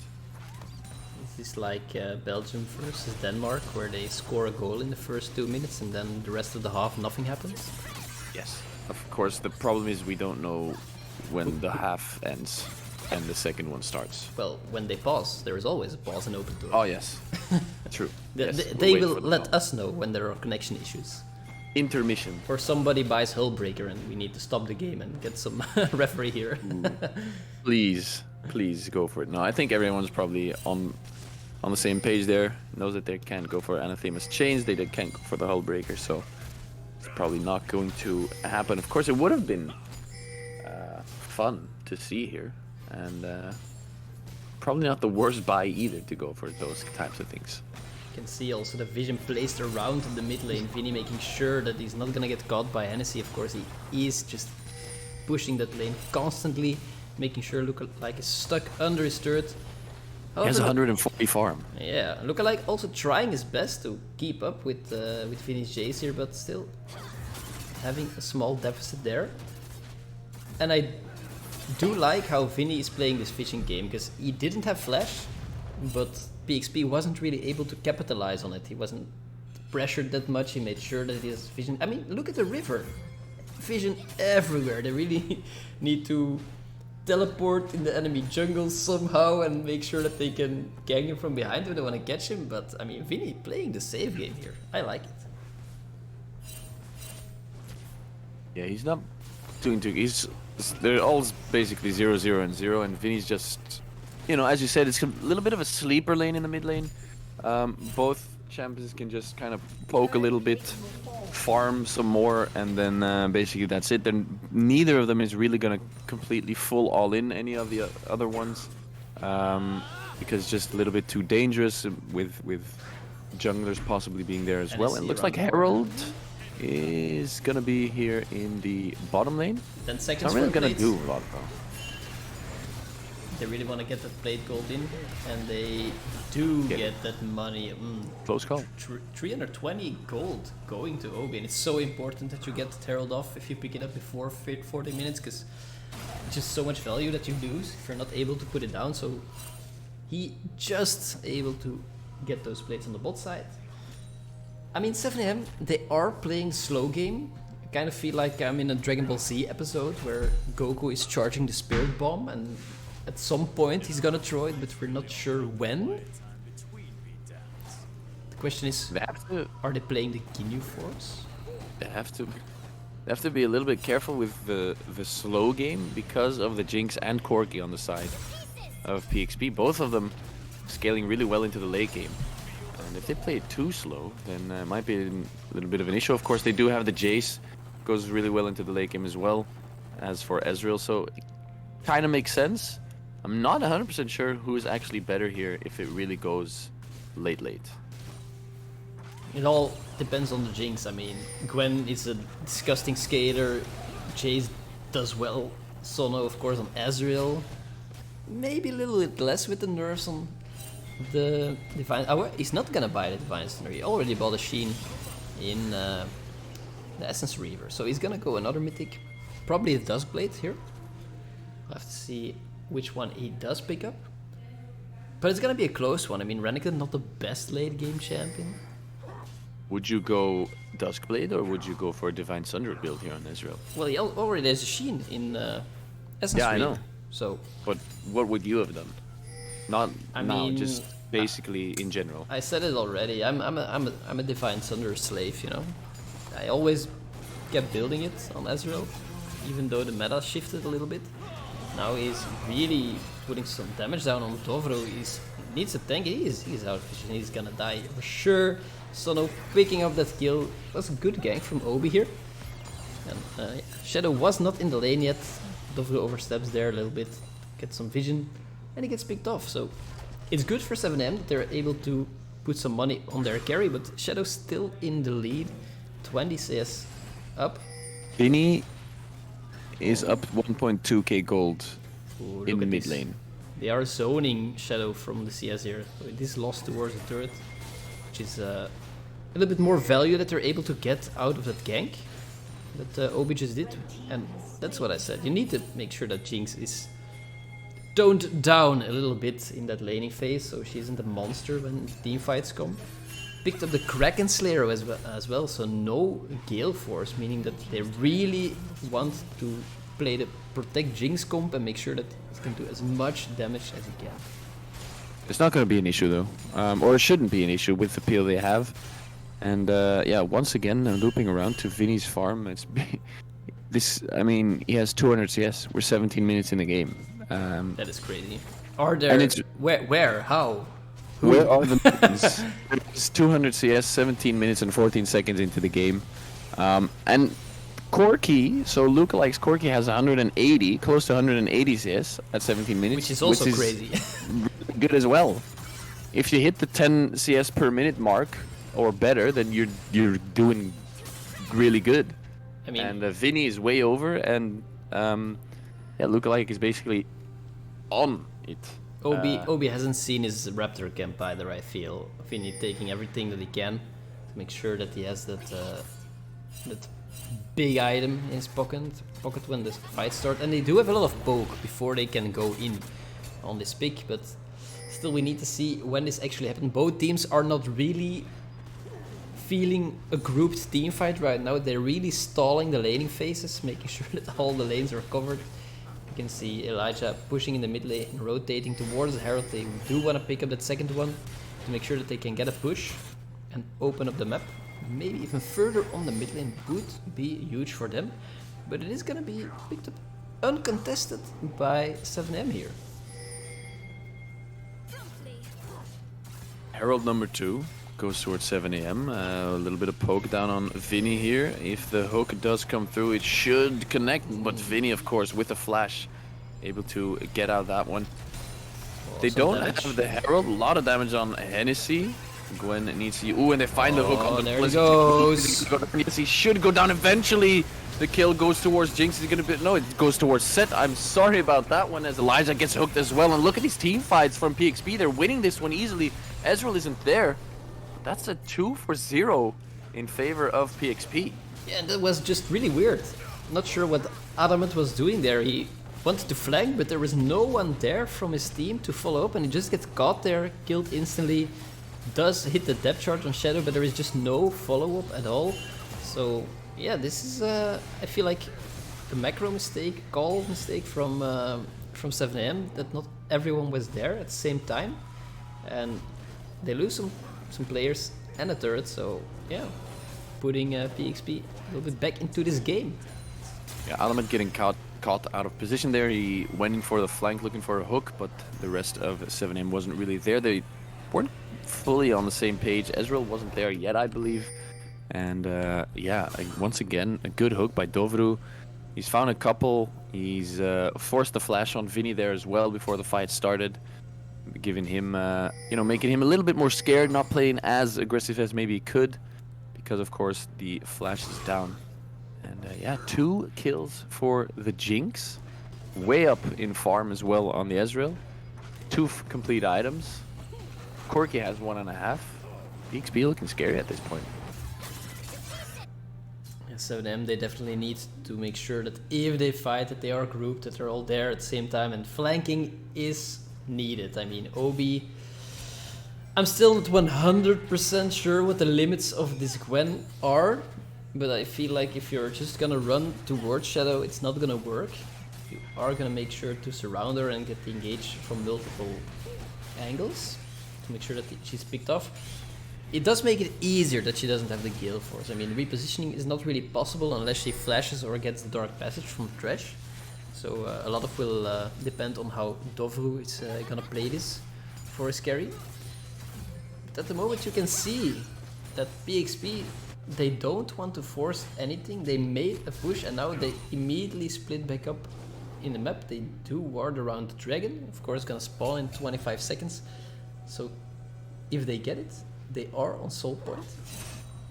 this like Belgium versus Denmark, where they score a goal in the first 2 minutes and then the rest of the half nothing happens? Yes. Of course, the problem is we don't know when the half ends and the second one starts. Well, when they pause, there is always a pause and open door. Oh, yes. True. Yes, They will let us know when there are connection issues. Intermission. Or somebody buys Hullbreaker and we need to stop the game and get some referee here. Please go for it. No, I think everyone's probably on the same page there. Knows that they can't go for Anathema's Chains. They can't go for the Hullbreaker, so it's probably not going to happen. Of course, it would have been fun to see here, and probably not the worst buy either to go for those types of things. You can see also the vision placed around the mid lane. Vinny making sure that he's not gonna get caught by Hennessy. Of course, he is just pushing that lane constantly, making sure Lookalike is stuck under his turret. He has 140 farm. Yeah, Lookalike also trying his best to keep up with Vinny's Jace here, but still having a small deficit there. And I do like how Vinny is playing this fishing game, because he didn't have flash, but PXP wasn't really able to capitalize on it. He wasn't pressured that much. He made sure that he has vision. I mean, look at the river. Vision everywhere. They really need to teleport in the enemy jungle somehow and make sure that they can gang him from behind if they want to catch him. But I mean, Vinny playing the safe game here. I like it. Yeah, he's not doing too. They're all basically 0-0 and 0, and Vinny's just, as you said, it's a little bit of a sleeper lane in the mid lane. Both champions can just kind of poke a little bit, farm some more, and then basically that's it. Then neither of them is really gonna completely full all in any of the other ones, because it's just a little bit too dangerous with junglers possibly being there as well. And it looks like Herald is gonna be here in the bottom lane. 10 seconds. Not really gonna do a lot though. They really want to get that plate gold in, and they do get that money. Close call. 320 gold going to Obi, and it's so important that you get the Herald off if you pick it up before 40 minutes, because it's just so much value that you lose if you're not able to put it down. So he just able to get those plates on the bot side. I mean, 7am, they are playing slow game. I kind of feel like I'm in a Dragon Ball Z episode where Goku is charging the Spirit Bomb, and at some point he's gonna throw it, but we're not sure when. The question is, are they playing the Ginyu Force? They have to be a little bit careful with the slow game because of the Jinx and Corki on the side of PXP. Both of them scaling really well into the late game. And if they play it too slow, then it might be a little bit of an issue. Of course, they do have the Jace, goes really well into the late game as well as for Ezreal, so it kind of makes sense. I'm not 100% sure who is actually better here if it really goes late. It all depends on the Jinx. I mean, Gwen is a disgusting skater, Jace does well, Sono of course on Ezreal. Maybe a little bit less with the nerfs on the Divine. Oh, he's not gonna buy the Divine Thunder. He already bought a Sheen in the Essence Reaver, so he's gonna go another mythic, probably the Duskblade here. We'll have to see which one he does pick up, but it's gonna be a close one. I mean, Renekton not the best late game champion. Would you go Duskblade or would you go for a Divine Thunder build here on Ezreal? Well, he already has a Sheen in Essence Reaver. I know. So, but what would you have done? Not I now, mean, just basically in general. I said it already. I'm a Divine Thunder slave. I always kept building it on Ezreal, even though the meta shifted a little bit. Now he's really putting some damage down on Dovro. He needs a tank. He's out of vision. He's gonna die for sure. Sono picking up that kill. Was a good gank from Obi here. And Shadow was not in the lane yet. Dovro oversteps there a little bit, gets some vision, and he gets picked off. So it's good for 7M that they're able to put some money on their carry, but Shadow's still in the lead. 20 CS up. Vinny is up 1.2k gold in the mid lane. They are zoning Shadow from the CS here. So this loss towards the turret, which is a little bit more value that they're able to get out of that gank that Obi just did. And that's what I said. You need to make sure that Jinx is toned down a little bit in that laning phase, so she isn't a monster when team fights come. Picked up the Kraken Slayer as well, so no Gale Force, meaning that they really want to play the Protect Jinx comp and make sure that it can do as much damage as it can. It's not going to be an issue though, or it shouldn't be an issue with the peel they have. And yeah, once again, looping around to Vinny's farm. It's this. I mean, he has 200 CS. We're 17 minutes in the game. That is crazy. Are there? Where? How? Who? Where are the minions? It's 200 CS, 17 minutes and 14 seconds into the game, and Corki. So lookalikes Corki has 180, close to 180 CS at 17 minutes, which is also crazy. Really good as well. If you hit the 10 CS per minute mark or better, then you're doing really good. I mean, and Vinny is way over, and yeah, lookalike is basically on it. Obi hasn't seen his Raptor camp either, I feel. Vinny taking everything that he can to make sure that he has that big item in his pocket when the fight starts. And they do have a lot of poke before they can go in on this pick, but still we need to see when this actually happens. Both teams are not really feeling a grouped team fight right now. They're really stalling the laning phases, making sure that all the lanes are covered. You can see Elijah pushing in the mid lane, rotating towards Herald. They do want to pick up that second one to make sure that they can get a push and open up the map. Maybe even further on the mid lane would be huge for them, but it is going to be picked up uncontested by 7M here. Herald number 2 goes towards 7 AM. A little bit of poke down on Vinny here. If the hook does come through, it should connect, but Vinny, of course, with a flash, able to get out that one. They don't have the Herald. A lot of damage on Hennessy. Gwen needs to... Ooh, and they find the hook on the... There he goes. He should go down eventually. The kill goes towards Jinx. Is gonna be... No, it goes towards Set. I'm sorry about that one, as Elijah gets hooked as well. And look at these team fights from PXP. They're winning this one easily. Ezreal isn't there. That's a 2-0 in favor of PXP. Yeah, that was just really weird. Not sure what Adamant was doing there. He wanted to flank, but there was no one there from his team to follow up, and he just gets caught there, killed instantly. Does hit the depth charge on Shadow, but there is just no follow-up at all. So yeah, this is I feel like a macro mistake, call mistake from 7am, that not everyone was there at the same time, and they lose some players and a turret. So yeah, putting PXP a little bit back into this game. Yeah, Element getting caught out of position there. He went in for the flank looking for a hook, but the rest of 7M wasn't really there. They weren't fully on the same page. Ezreal wasn't there yet, I believe. And yeah, once again, a good hook by Dovru. He's found a couple. He's forced the flash on Vinny there as well before the fight started, giving him, making him a little bit more scared, not playing as aggressive as maybe he could, because of course the flash is down. And yeah, 2 kills for the Jinx, way up in farm as well on the Ezreal. 2 complete items. Corki has 1.5. PXP looking scary at this point. 7M, they definitely need to make sure that if they fight, that they are grouped, that they're all there at the same time, and flanking is needed. I mean, Obi, I'm still not 100% sure what the limits of this Gwen are, but I feel like if you're just gonna run towards Shadow, it's not gonna work. You are gonna make sure to surround her and get engaged from multiple angles to make sure that she's picked off. It does make it easier that she doesn't have the Gale Force. I mean, repositioning is not really possible unless she flashes or gets the Dark Passage from Thresh. So a lot of will depend on how Dovru is gonna play this for his carry. But at the moment you can see that PXP, they don't want to force anything. They made a push and now they immediately split back up in the map. They do ward around the dragon. Of course, gonna spawn in 25 seconds. So if they get it, they are on soul point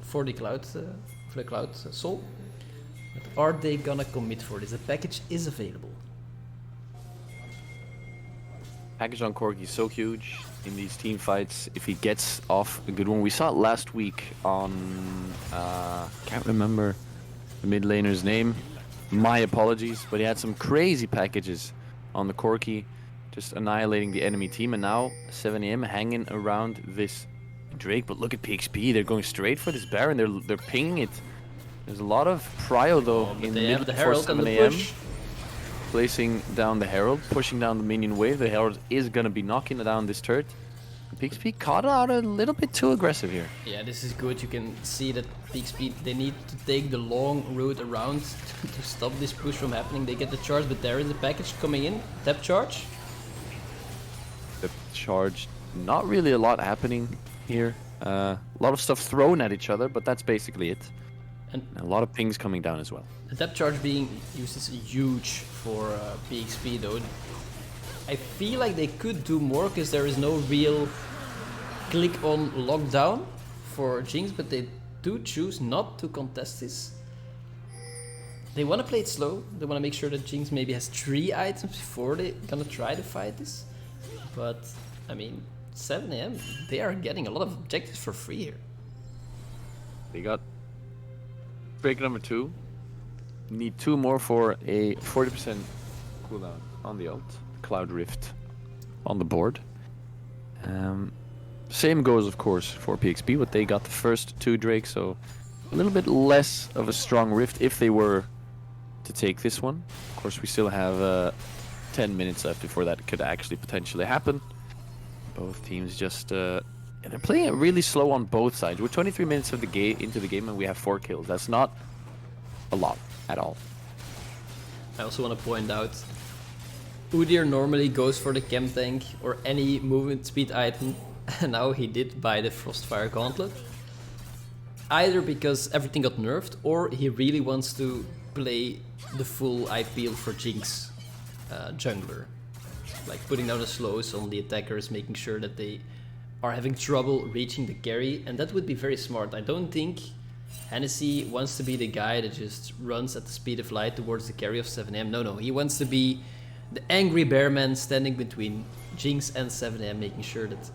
for the cloud soul. But are they gonna commit for this? The package is available. Package on Corki is so huge in these team fights. If he gets off a good one, we saw it last week on can't remember the mid laner's name. My apologies, but he had some crazy packages on the Corki. just annihilating the enemy team. And now 7am hanging around this Drake. But look at PXP, they're going straight for this Baron. They're pinging it. There's a lot of prio though in they the have middle the for Herald and the 7am. push. Placing down the Herald, pushing down the minion wave. The Herald is gonna be knocking down this turret. PXP caught out a little bit too aggressive here. Yeah, this is good. You can see that PXP, they need to take the long route around to stop this push from happening. They get the charge, but there is a package coming in. Tap charge. The charge, not really a lot happening here. A lot of stuff thrown at each other, but that's basically it. And a lot of pings coming down as well. The tap charge being used is huge for PXP though. I feel like they could do more because there is no real click on lockdown for Jinx, but they do choose not to contest this. They want to play it slow. They want to make sure that Jinx maybe has 3 items before they gonna try to fight this. But I mean, 7am, they are getting a lot of objectives for free here. They got break number 2. Need 2 more for a 40% cooldown on the ult. Cloud Rift on the board. Same goes, of course, for PXP, but they got the first 2 Drakes, so a little bit less of a strong Rift if they were to take this one. Of course, we still have 10 minutes left before that could actually potentially happen. Both teams just... they're playing it really slow on both sides. We're 23 minutes of the into the game and we have 4 kills. That's not a lot at all. I also want to point out, Udyr normally goes for the chem tank or any movement speed item, and now he did buy the Frostfire Gauntlet. Either because everything got nerfed, or he really wants to play the full IPL for Jinx jungler. Like putting down the slows on the attackers, making sure that they are having trouble reaching the carry, and that would be very smart. I don't think Hennessy wants to be the guy that just runs at the speed of light towards the carry of 7am. No, he wants to be the angry bearman standing between Jinx and 7am, making sure that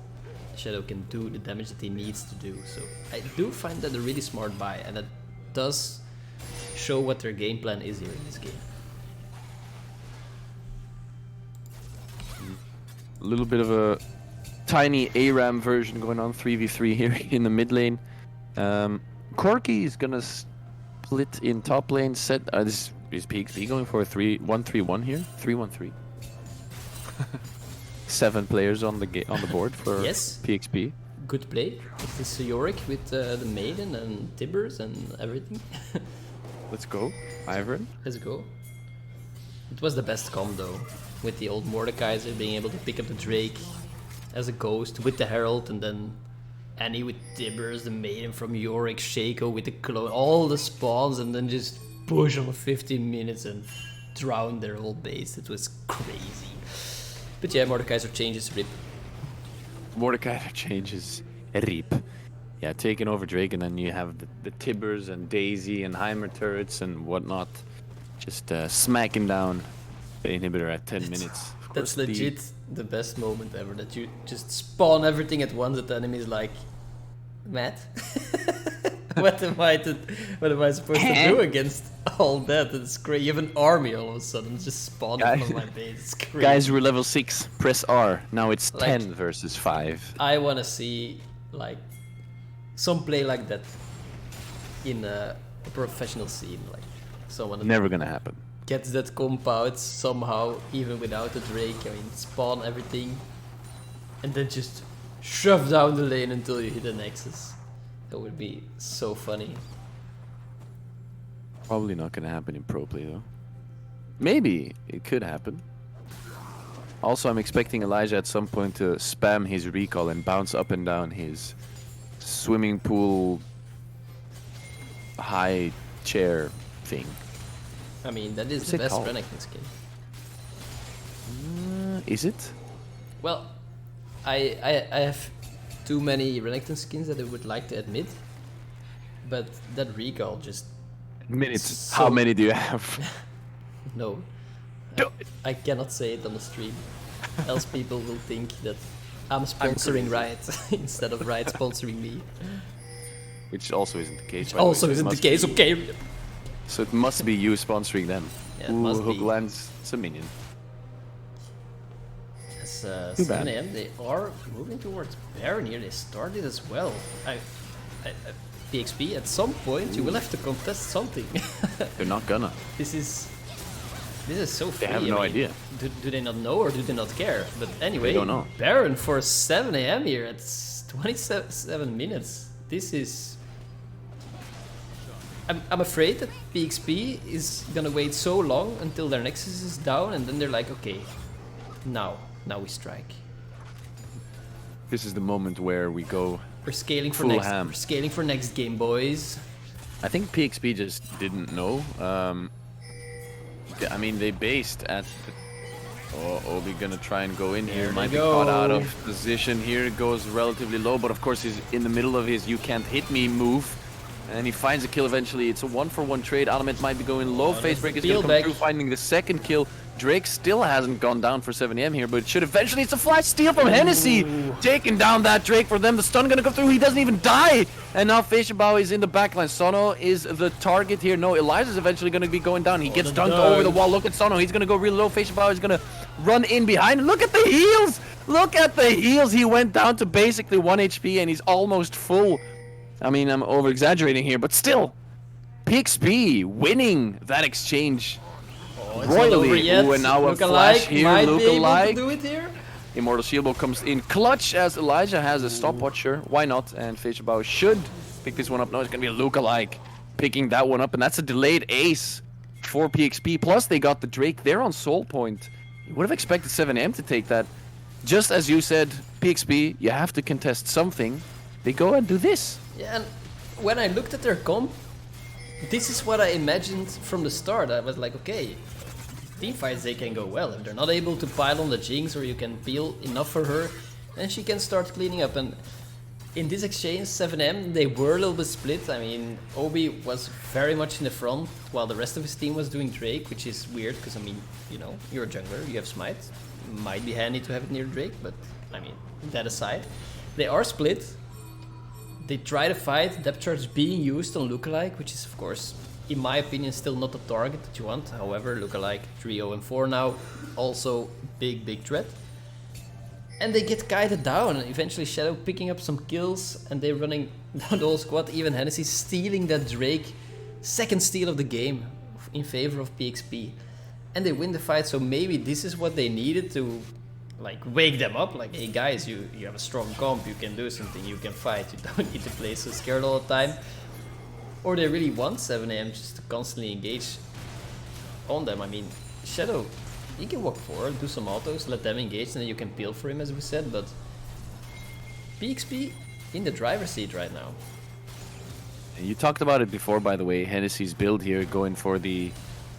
Shadow can do the damage that he needs to do. So I do find that a really smart buy, and that does show what their game plan is here in this game. A little bit of a tiny ARAM version going on, 3v3 here in the mid lane. Corki is gonna split in top lane. This is PXP going for a 1-3-1 here. 3-1-3. 7 players on the board for Yes. PXP. Good play. It is Yorick with the Maiden and Tibbers and everything. Let's go, Ivern. Let's go. It was the best comp though, with the old Mordekaiser being able to pick up the Drake as a ghost with the Herald, and then Annie with Tibbers, the Maiden from Yorick, Shaco with the clone, all the spawns, and then just push on 15 minutes and drown their whole base. It was crazy. But yeah, Mordekaiser changes RIP. Mordekaiser changes RIP. Yeah, taking over Drake, and then you have the Tibbers and Daisy and Heimer turrets and whatnot, just smacking down the inhibitor at 10 minutes. That's legit the best moment ever, that you just spawn everything at once, that the enemy is like, Matt? what am I supposed to do against all that? It's crazy. You have an army all of a sudden just spawning on my base. It's crazy. Guys, we're level 6. Press R. Now it's Like, 10 versus 5. I want to see like some play like that in a professional scene. Like someone Never gonna happen. gets that comp out somehow, even without the Drake. I mean, spawn everything and then just shove down the lane until you hit a Nexus. That would be so funny. Probably not gonna happen in pro play though. Maybe it could happen. Also, I'm expecting Elijah at some point to spam his recall and bounce up and down his swimming pool high chair thing. I mean, that is What's the it best called? Renekton skin. Is it? Well, I have too many Renekton skins that I would like to admit, but that recall just Minutes. So- How many do you have? no. Do I cannot say it on the stream, else people will think that I'm sponsoring Riot instead of Riot sponsoring me. Which also isn't the case. Which by the way, also so it isn't the must case. be- Okay. So it must be you sponsoring them. Yeah, it Ooh, must hook be. lands. It's a minion. as Too bad. 7am. They are moving towards Baron here. They started as well. PXP, at some point you will have to contest something. They're not gonna. This is so free. They have no idea. Do they not know or do they not care? But anyway, don't know. Baron for 7am here at 27 minutes. This is... I'm afraid that PXP is gonna wait so long until their Nexus is down and then they're like, okay, now we strike. This is the moment where we go. We're scaling for Full next. ham. We're scaling for next game, boys. I think PXP just didn't know. I mean, they based at. Obi gonna try and go in here. There Might they be caught go. out of position here. It goes relatively low, but of course he's in the middle of his "you can't hit me" move, and he finds a kill eventually. It's a 1-for-1 trade. Element might be going low. Facebreak is gonna come through, finding the second kill. Drake still hasn't gone down for 7am here, but it should eventually. It's a flash steal from Hennessy, taking down that Drake for them. The stun gonna come through. He doesn't even die, and now Feishabao is in the backline. Sono is the target here. No, Elijah's eventually gonna be going down. He gets dunked over the wall. Look at Sono. He's gonna go really low. Feishabao is gonna run in behind. Look at the heals. Look at the heals. He went down to basically 1 HP, and he's almost full. I mean, I'm over exaggerating here, but still, PXP winning that exchange. It's not over Royally. yet. Ooh, and now a flash here, might be able to Lookalike. do it here. Immortal Shieldbow comes in clutch as Elijah has a stopwatcher. Why not? And Feishabao should pick this one up. No, it's going to be a Lookalike picking that one up. And that's a delayed ace for PXP. Plus, they got the Drake there on Soul Point. You would have expected 7M to take that. Just as you said, PXP, you have to contest something. They go and do this. Yeah, and when I looked at their comp, this is what I imagined from the start. I was like, okay, team fights, they can go well. If they're not able to pile on the Jinx or you can peel enough for her, then she can start cleaning up. And in this exchange, 7M, they were a little bit split. I mean, Obi was very much in the front while the rest of his team was doing Drake, which is weird because, I mean, you know, you're a jungler, you have Smite. Might be handy to have it near Drake, but I mean, that aside, they are split. They try to fight, depth charge being used on Lookalike, which is of course, in my opinion, still not the target that you want. However, Lookalike 3-0-4 now, also big threat. And they get guided down, and eventually Shadow picking up some kills, and they're running down the whole squad. Even Hennessy stealing that Drake, second steal of the game in favor of PXP. And they win the fight, so maybe this is what they needed to like wake them up, like, hey guys, you have a strong comp, you can do something, you can fight, you don't need to play so scared all the time. Or they really want 7am just to constantly engage on them. I mean, Shadow, he can walk forward, do some autos, let them engage, and then you can peel for him, as we said, but PXP in the driver's seat right now. You talked about it before, by the way, Hennessy's build here, going for the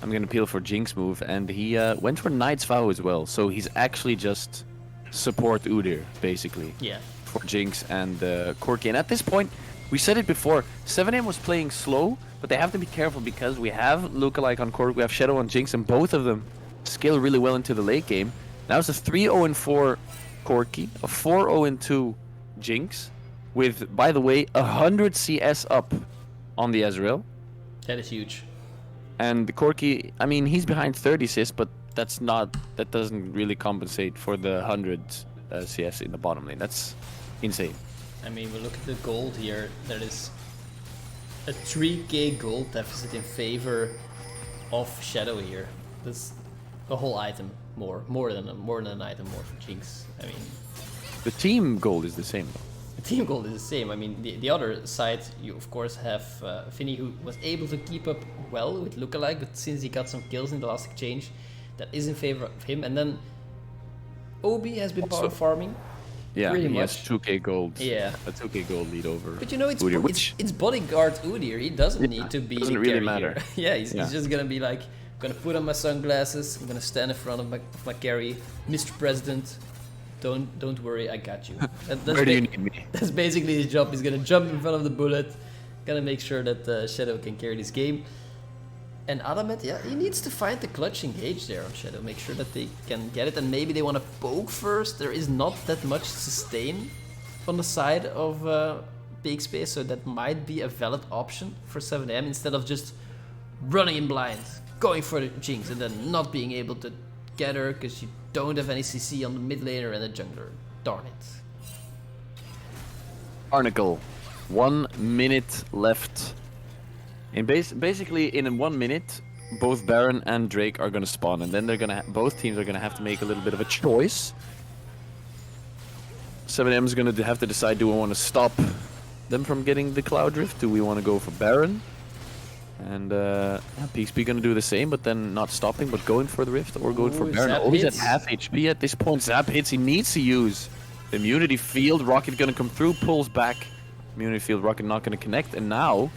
I'm gonna peel for Jinx move, and he went for Knight's Vow as well, so he's actually just support Udyr, basically. Yeah. For Jinx and Corki. And at this point, we said it before, 7M was playing slow, but they have to be careful because we have Lookalike on Corki, we have Shadow on Jinx, and both of them scale really well into the late game. Now it's a 3-0-4 Corki, a 4-0-2 Jinx, with, by the way, 100 CS up on the Ezreal. That is huge. And the Corki, I mean, he's behind 30 assists, but that doesn't really compensate for the 100 CS in the bottom lane. That's insane. I mean, we look at the gold here. There is a 3k gold deficit in favor of Shadow here. That's a whole item more than an item more for Jinx. I mean, The team goal is the same though. the team goal is the same. I mean, the other side, you of course have Finny, who was able to keep up well with Lookalike, but since he got some kills in the last exchange, that is in favor of him. And then Obi has been power farming. Yeah, pretty he much. has 2k gold. Yeah. A 2k gold lead over. But you know, it's Udyr, it's bodyguard Udyr. He doesn't need to be doesn't the really carry matter. here. Yeah, he's just gonna be like, gonna put on my sunglasses. I'm gonna stand in front of my carry, Mr. President. Don't worry, I got you. That's Where do you need me? That's basically his job. He's gonna jump in front of the bullet, gonna make sure that Shadow can carry this game. And Adamet, yeah, he needs to find the clutch engage there on Shadow, make sure that they can get it, and maybe they want to poke first. There is not that much sustain on the side of PXP, so that might be a valid option for 7M instead of just running in blind, going for the Jinx and then not being able to get her because she don't have any CC on the mid laner and the jungler. Darn it. Barnacle. 1 minute left. In basically, in 1 minute, both Baron and Drake are gonna spawn, and then they're gonna both teams are gonna have to make a little bit of a choice. 7M is gonna have to decide: do we want to stop them from getting the Cloud Rift? Do we want to go for Baron? And PXP gonna do the same, but then not stopping, but going for the Rift or going for Baron. Oh, he's at half HP at this point. Zap hits. He needs to use the immunity field. Rocket gonna come through, pulls back. Immunity field. Rocket not gonna connect, and now,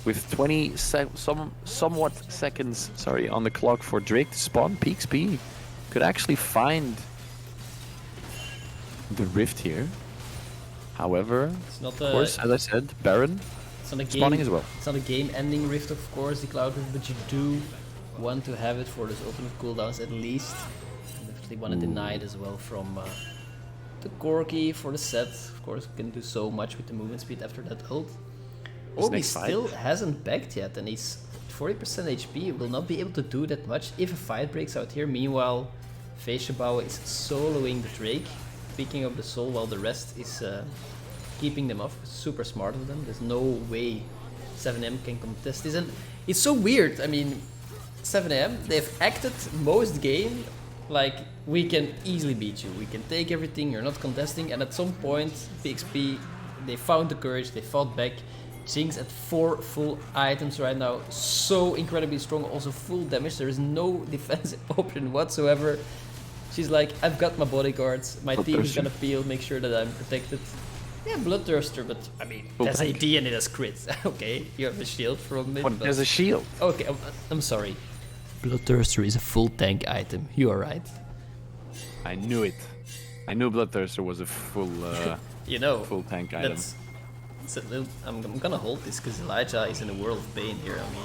with 20 somewhat seconds, on the clock for Drake to spawn, PXP could actually find the Rift here. However, it's not of course, as I said, Baron spawning as well. It's not a game-ending Rift, of course, the Cloud Rift, but you do want to have it for those ultimate cooldowns at least. And definitely want to deny it as well from the Corki for the set. Of course, can do so much with the movement speed after that ult. Obi still hasn't backed yet, and he's 40% HP, will not be able to do that much if a fight breaks out here. Meanwhile, Feishabao is soloing the Drake, picking up the soul while the rest is keeping them off. Super smart of them. There's no way 7M can contest this, and it's so weird. I mean, 7M, they've acted most game like we can easily beat you, we can take everything, you're not contesting, and at some point PXP, they found the courage, they fought back. Jinx at 4 full items right now, so incredibly strong, also full damage. There is no defensive option whatsoever. She's like, I've got my bodyguards, my team is gonna peel, make sure that I'm protected. Yeah, Bloodthirster, but I mean, there's AD and it has crits. Okay, you have a shield from it. But there's a shield. Okay, I'm sorry. Bloodthirster is a full tank item, you are right. I knew it. I knew Bloodthirster was a full, full tank item. I'm gonna hold this because Elijah is in a world of pain here. I mean,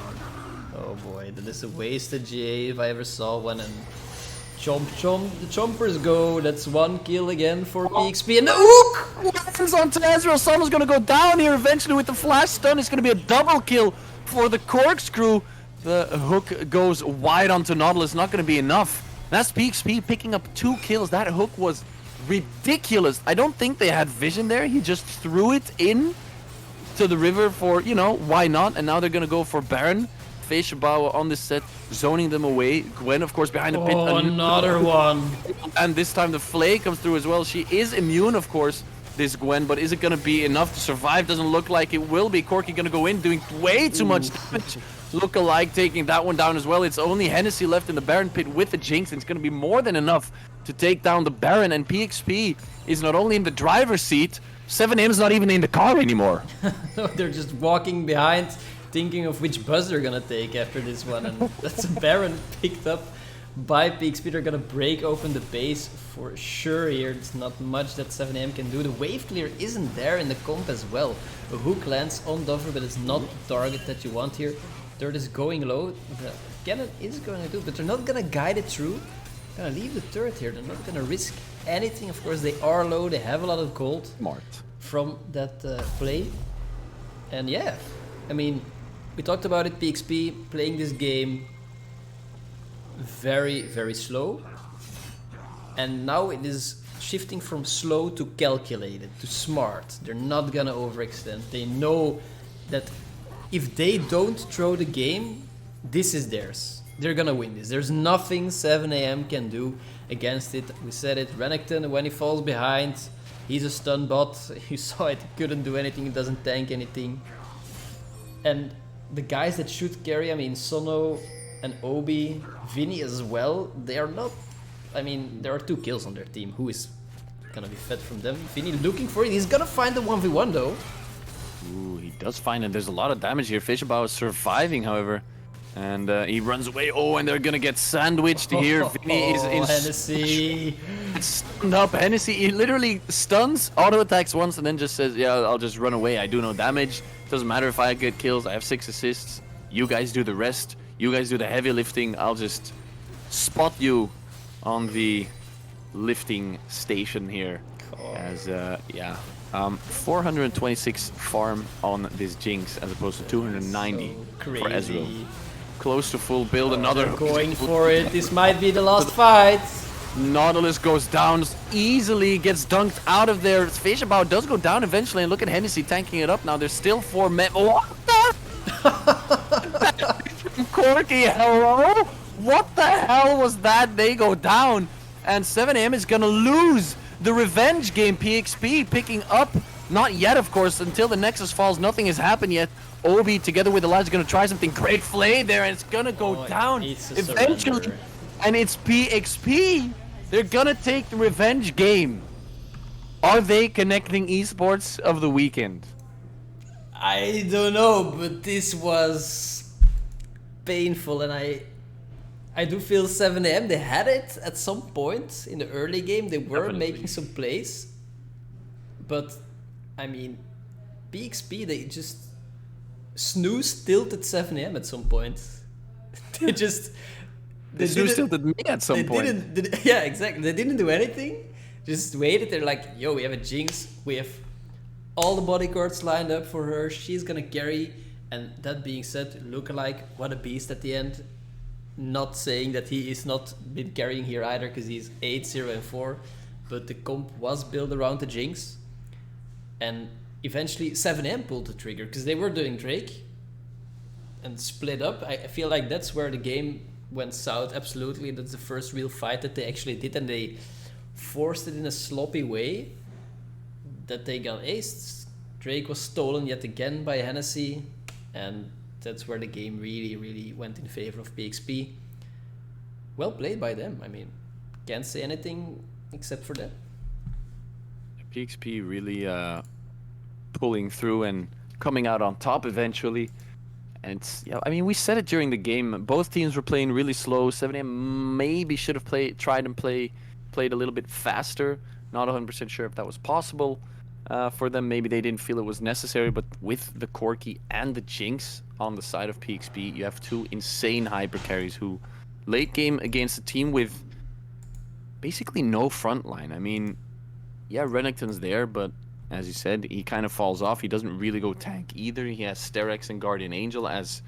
oh boy, that is a wasted GA if I ever saw one. And chomp, the chompers go. That's 1 kill again for PXP. And the hook! What happens onto Ezreal? Someone's gonna go down here eventually with the flash stun. It's gonna be a double kill for the corkscrew. The hook goes wide onto Nautilus. Not gonna be enough. That's PXP picking up 2 kills. That hook was ridiculous. I don't think they had vision there. He just threw it in to the river for, why not? And now they're gonna go for Baron. Feishabao on this set, zoning them away. Gwen, of course, behind the pit. Oh, another one. And this time the Flay comes through as well. She is immune, of course, this Gwen, but is it gonna be enough to survive? Doesn't look like it will be. Corki gonna go in, doing way too much damage. Look-alike taking that one down as well. It's only Hennessy left in the Baron pit with the Jinx, and it's gonna be more than enough to take down the Baron. And PXP is not only in the driver's seat, 7M's not even in the car anymore. No, they're just walking behind, thinking of which bus they're gonna take after this one. And that's a Baron picked up by PXP. They're gonna break open the base for sure here. There's not much that 7M can do. The wave clear isn't there in the comp as well. A hook lands on Dover, but it's not the target that you want here. Third is going low. The cannon is going to do, but they're not gonna guide it through. Gonna leave the turret here. They're not gonna risk anything. Of course, they are low. They have a lot of gold from that play. And yeah, I mean, we talked about it. PXP playing this game very, very slow, and now it is shifting from slow to calculated to smart. They're not gonna overextend. They know that if they don't throw the game, this is theirs. They're gonna win this. There's nothing 7AM can do against it. We said it. Renekton, when he falls behind, he's a stun bot. You saw it. He couldn't do anything. He doesn't tank anything. And the guys that should carry, I mean, Sono and Obi, Vinny as well, they are not... I mean, there are 2 kills on their team. Who is gonna be fed from them? Vinny looking for it. He's gonna find the 1v1 though. Ooh, he does find it. There's a lot of damage here. Feishabao is surviving, however. And he runs away. Oh, and they're gonna get sandwiched here. Vinny is in Hennessy. Stunned up. Hennessy, he literally stuns, auto attacks once, and then just says, yeah, I'll just run away. I do no damage. Doesn't matter if I get kills. I have 6 assists. You guys do the rest. You guys do the heavy lifting. I'll just spot you on the lifting station here. As, 426 farm on this Jinx as opposed to 290 so for Ezreal. Close to full build, They're going for it. This might be the last fight. Nautilus goes down easily, gets dunked out of there. Fishabao does go down eventually, and look at Hennessy tanking it up now. There's still 4 men. What the? Corky, hello? What the hell was that? They go down, and 7am is gonna lose the revenge game. PXP picking up, not yet, of course, until the Nexus falls. Nothing has happened yet. Obi together with Elijah gonna try something. Great flay there, and it's gonna go down eventually. Surrender. And it's PXP. They're gonna take the revenge game. Are they connecting esports of the weekend? I don't know, but this was painful, and I do feel 7am, they had it at some point in the early game. They were making some plays, but I mean, PXP, they just snooze tilted 7am at some point. They just... They snooze tilted me at some point. Yeah, exactly. They didn't do anything. Just waited. They're like, yo, we have a Jinx. We have all the bodyguards lined up for her. She's gonna carry. And that being said, lookalike, what a beast at the end. Not saying that he is not been carrying here either, because he's 8-0-4. But the comp was built around the Jinx. And eventually 7am pulled the trigger, because they were doing Drake and split up. I feel like that's where the game went south. Absolutely. That's the first real fight that they actually did, and they forced it in a sloppy way that they got aced. Drake was stolen yet again by Hennessy, and that's where the game really went in favor of PXP. Well played by them. I mean, can't say anything except for that. PXP really pulling through and coming out on top eventually. And it's, yeah, I mean, we said it during the game. Both teams were playing really slow. 7am maybe should have played a little bit faster. Not 100% sure if that was possible for them. Maybe they didn't feel it was necessary. But with the Corki and the Jinx on the side of PXP, you have two insane hyper carries who late game against a team with basically no front line. I mean, yeah, Renekton's there, but as you said, he kind of falls off. He doesn't really go tank either. He has Sterex and Guardian Angel as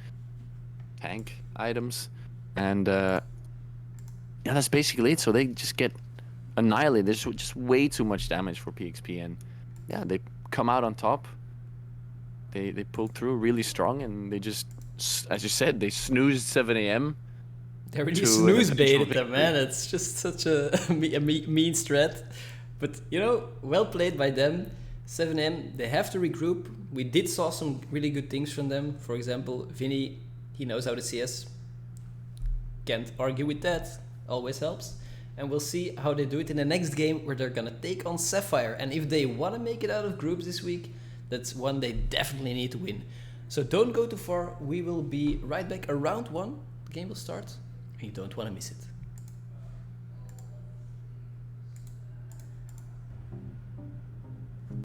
tank items. And yeah, that's basically it. So they just get annihilated. There's just way too much damage for PXP. And yeah, they come out on top. They pulled through really strong, and they just, as you said, they snoozed 7am. They really snooze baited them, man. It's just such a mean strat. But, you know, well played by them. 7am, they have to regroup. We did saw some really good things from them. For example, Vinny, he knows how to CS. Can't argue with that. Always helps. And we'll see how they do it in the next game, where they're gonna take on Sapphire. And if they want to make it out of groups this week, that's one they definitely need to win. So don't go too far. We will be right back around 1. The game will start. And you don't want to miss it.